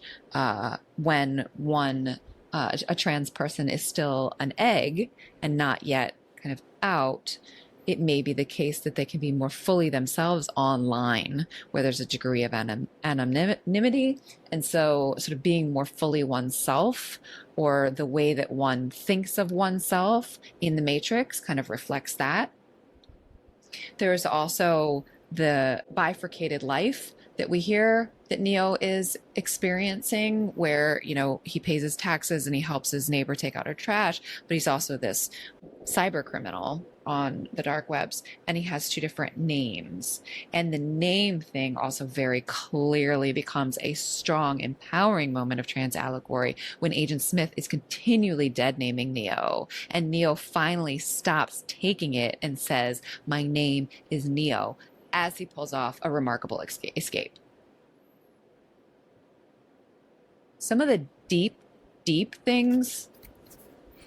B: when a trans person is still an egg and not yet kind of out, it may be the case that they can be more fully themselves online, where there's a degree of anonymity. And so sort of being more fully oneself, or the way that one thinks of oneself in the Matrix kind of reflects that. There's also the bifurcated life that we hear that Neo is experiencing, where, he pays his taxes and he helps his neighbor take out her trash, but he's also this cyber criminal on the dark webs, and he has two different names. And the name thing also very clearly becomes a strong, empowering moment of trans allegory when Agent Smith is continually dead naming Neo, and Neo finally stops taking it and says, "My name is Neo," as he pulls off a remarkable escape. Some of the deep things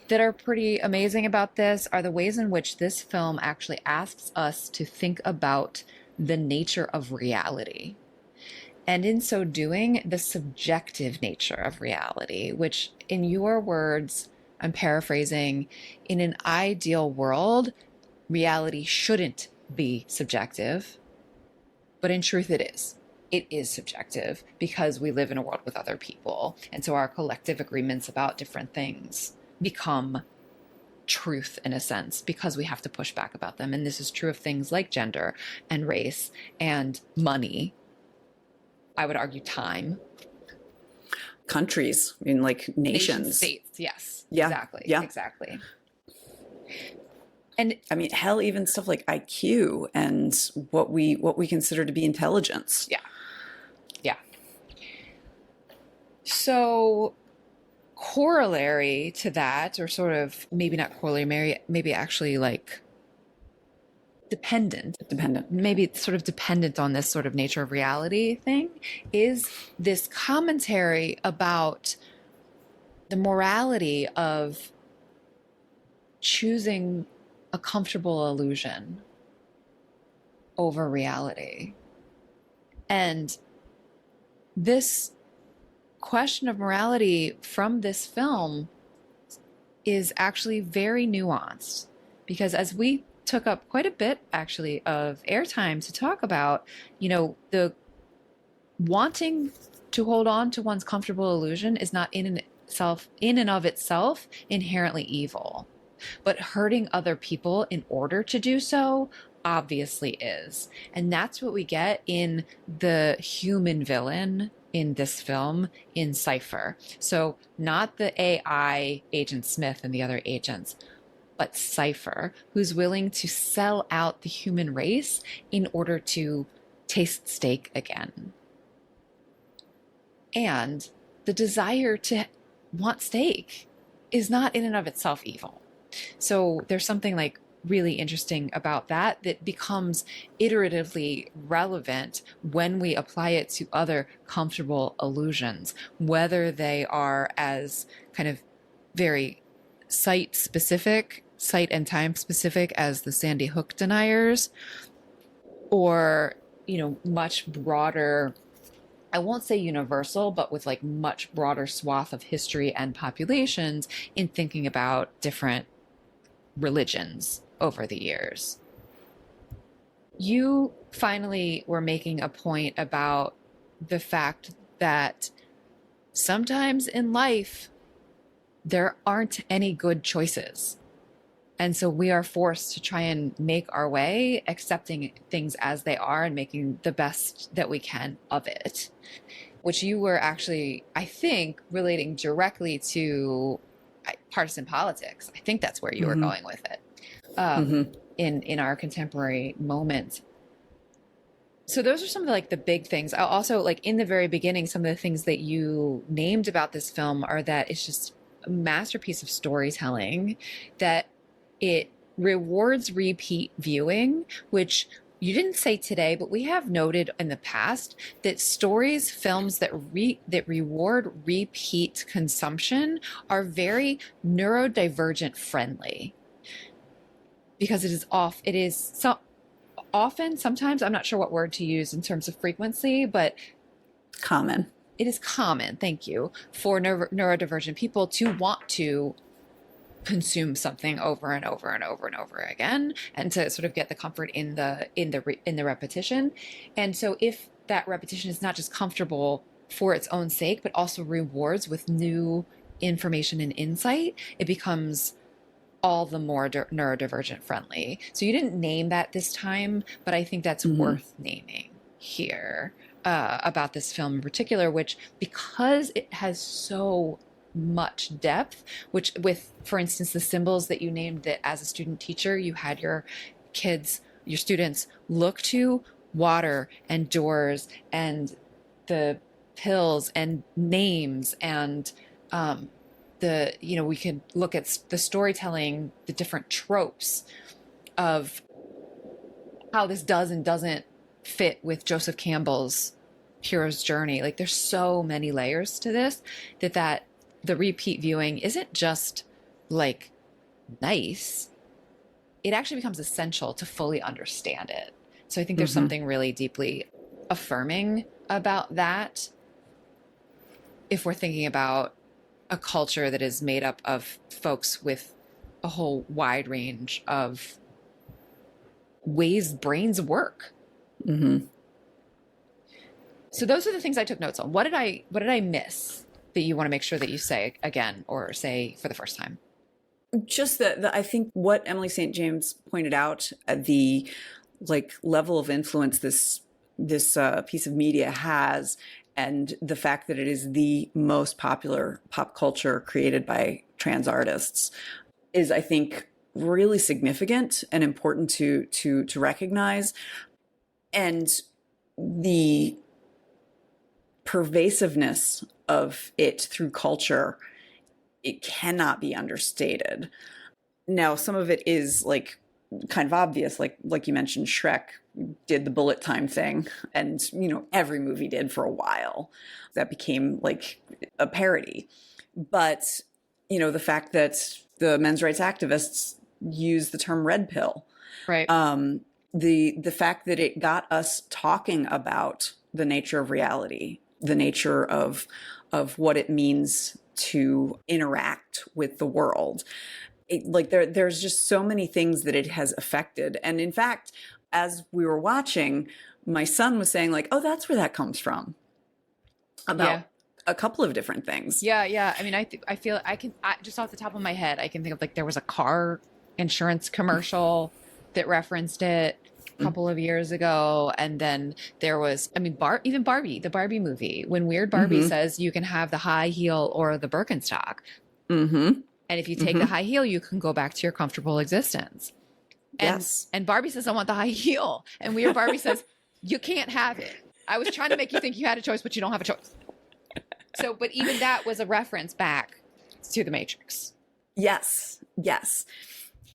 B: that are pretty amazing about this are the ways in which this film actually asks us to think about the nature of reality. And in so doing, the subjective nature of reality, which, in your words, I'm paraphrasing, in an ideal world, reality shouldn't be subjective, but in truth it is. It is subjective because we live in a world with other people. And so our collective agreements about different things become truth in a sense, because we have to push back about them. And this is true of things like gender and race and money. I would argue time.
A: Countries, I mean, like nations.
B: States, yes.
A: Yeah.
B: Exactly.
A: Yeah.
B: Exactly. And
A: I mean, hell, even stuff like IQ and what we consider to be intelligence.
B: Yeah. Yeah. So corollary to that, or sort of maybe not corollary, maybe actually like dependent, maybe it's sort of dependent on this sort of nature of reality thing, is this commentary about the morality of choosing a comfortable illusion over reality. And this question of morality from this film is actually very nuanced, because as we took up quite a bit actually of airtime to talk about, the wanting to hold on to one's comfortable illusion is not in and of itself inherently evil, but hurting other people in order to do so obviously is. And that's what we get in the human villain in this film, in Cypher. So not the AI Agent Smith and the other agents, but Cypher, who's willing to sell out the human race in order to taste steak again. And the desire to want steak is not in and of itself evil. So there's something like really interesting about that becomes iteratively relevant when we apply it to other comfortable illusions, whether they are as kind of very site and time specific as the Sandy Hook deniers, or, much broader, I won't say universal, but with like much broader swath of history and populations in thinking about different religions over the years. You finally were making a point about the fact that sometimes in life there aren't any good choices. And so we are forced to try and make our way, accepting things as they are and making the best that we can of it, which you were actually, I think, relating directly to partisan politics. I think that's where you were going with it in our contemporary moment. So those are some of the big things. I also, in the very beginning, some of the things that you named about this film are that it's just a masterpiece of storytelling, that it rewards repeat viewing, which you didn't say today, but we have noted in the past that films that reward repeat consumption are very neurodivergent friendly, because it is so often, sometimes, I'm not sure what word to use in terms of frequency, but
A: common.
B: It is common, thank you, for neurodivergent people to want to consume something over and over and over and over again, and to sort of get the comfort in the repetition. And so if that repetition is not just comfortable for its own sake, but also rewards with new information and insight, it becomes all the more neurodivergent friendly. So you didn't name that this time, but I think that's worth naming here about this film in particular, which, because it has so much depth, which with, for instance, the symbols that you named, that as a student teacher you had your students look to: water and doors and the pills and names, and we could look at the storytelling, the different tropes of how this does and doesn't fit with Joseph Campbell's hero's journey. There's so many layers to this that the repeat viewing isn't just nice. It actually becomes essential to fully understand it. So I think there's something really deeply affirming about that, if we're thinking about a culture that is made up of folks with a whole wide range of ways brains work. So those are the things I took notes on. What did I miss that you want to make sure that you say again, or say for the first time?
A: Just that I think what Emily St. James pointed out, the level of influence this piece of media has, and the fact that it is the most popular pop culture created by trans artists, is, I think, really significant and important to recognize. And the pervasiveness of it through culture, it cannot be understated. Now, some of it is kind of obvious, like you mentioned, Shrek did the bullet time thing, and every movie did for a while. That became a parody. But the fact that the men's rights activists use the term red pill,
B: right?
A: The fact that it got us talking about the nature of reality, the nature of what it means to interact with the world. There's just so many things that it has affected. And in fact, as we were watching, my son was saying like, oh, that's where that comes from, about a couple of different things.
B: Yeah. I mean, I feel just off the top of my head, I can think of like there was a car insurance commercial that referenced it a couple of years ago. And then there was, I mean, even Barbie, the Barbie movie, when Weird Barbie says you can have the high heel or the Birkenstock. And if you take the high heel, you can go back to your comfortable existence. And Barbie says, I want the high heel. And Weird Barbie says, you can't have it. I was trying to make you think you had a choice, but you don't have a choice. So, but even that was a reference back to the Matrix.
A: Yes.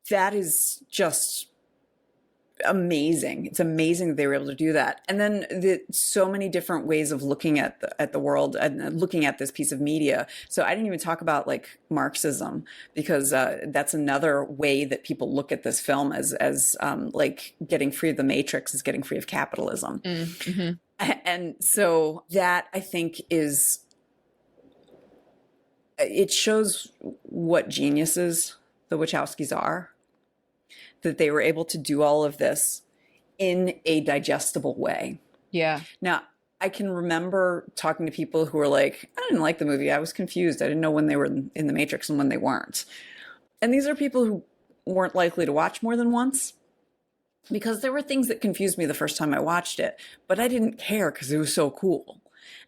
A: That is just amazing. It's amazing that they were able to do that. And then so many different ways of looking at the world and looking at this piece of media. So I didn't even talk about like Marxism, because that's another way that people look at this film as like getting free of the Matrix is getting free of capitalism. And so that, I think, it shows what geniuses the Wachowskis are, that they were able to do all of this in a digestible way. Yeah. Now, I can remember talking to people who were like, I didn't like the movie. I was confused. I didn't know when they were in the Matrix and when they weren't. And these are people who weren't likely to watch more than once, because there were things that confused me the first time I watched it, but I didn't care because it was so cool.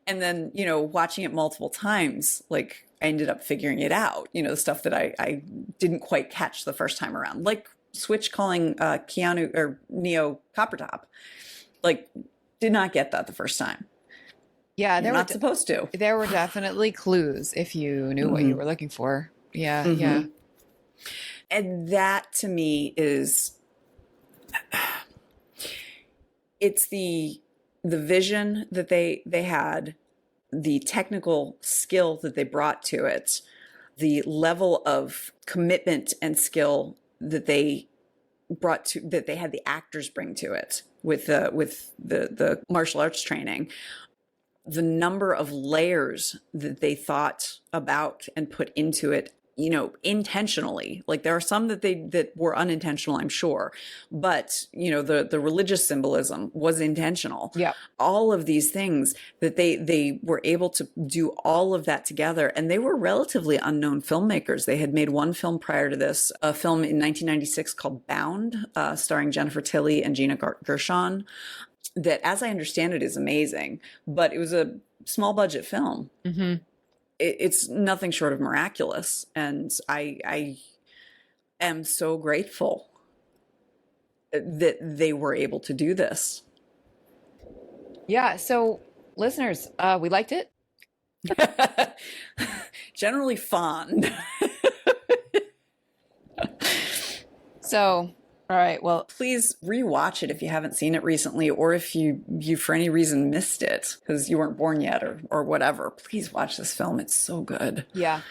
A: And then, watching it multiple times, like I ended up figuring it out, the stuff that I didn't quite catch the first time around, like Switch calling Keanu or Neo Copper Top. Like, did not get that the first time. Yeah, they're not supposed to.
B: There were definitely clues if you knew what you were looking for. Yeah.
A: And that to me is, it's the vision that they had, the technical skill that they brought to it, the level of commitment and skill that they brought to, that they had the actors bring to it with the martial arts training, the number of layers that they thought about and put into it, intentionally. Like there are some that were unintentional, I'm sure, but the religious symbolism was intentional. Yeah. All of these things that they were able to do all of that together, and they were relatively unknown filmmakers. They had made one film prior to this, a film in 1996 called Bound, starring Jennifer Tilly and Gina Gershon, that, as I understand it, is amazing, but it was a small budget film. It's nothing short of miraculous. And I am so grateful that they were able to do this.
B: Yeah. So listeners, we liked it.
A: Generally fond.
B: So, all right. Well,
A: please rewatch it if you haven't seen it recently, or if you for any reason missed it because you weren't born yet or whatever. Please watch this film. It's so good.
B: Yeah.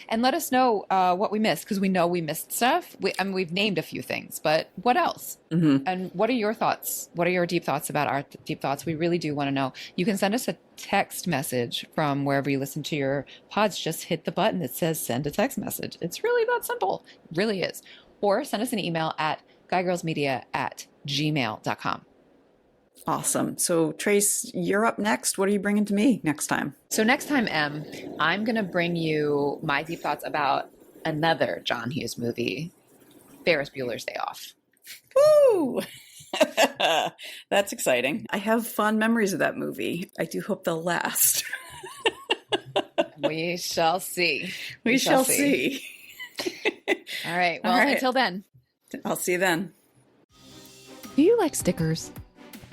B: And let us know what we missed, because we know we missed stuff. We've named a few things, but what else? And what are your thoughts? What are your deep thoughts about our deep thoughts? We really do want to know. You can send us a text message from wherever you listen to your pods. Just hit the button that says send a text message. It's really that simple. It really is. Or send us an email at guygirlsmedia@gmail.com.
A: Awesome. So Trace, you're up next. What are you bringing to me next time?
B: So next time, Em, I'm going to bring you my deep thoughts about another John Hughes movie, Ferris Bueller's Day Off.
A: Woo! That's exciting. I have fond memories of that movie. I do hope they'll last.
B: We shall see.
A: We shall see.
B: All right. Well, until then.
A: I'll see you then.
B: Do you like stickers?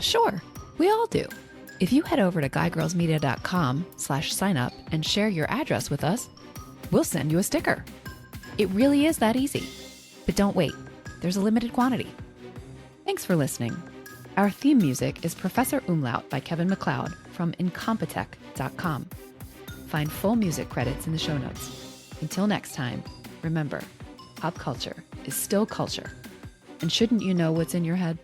B: Sure, we all do. If you head over to guygirlsmedia.com/sign-up and share your address with us, we'll send you a sticker. It really is that easy. But don't wait. There's a limited quantity. Thanks for listening. Our theme music is Professor Umlaut by Kevin MacLeod from Incompetech.com. Find full music credits in the show notes. Until next time, remember, pop culture is still culture. And shouldn't you know what's in your head?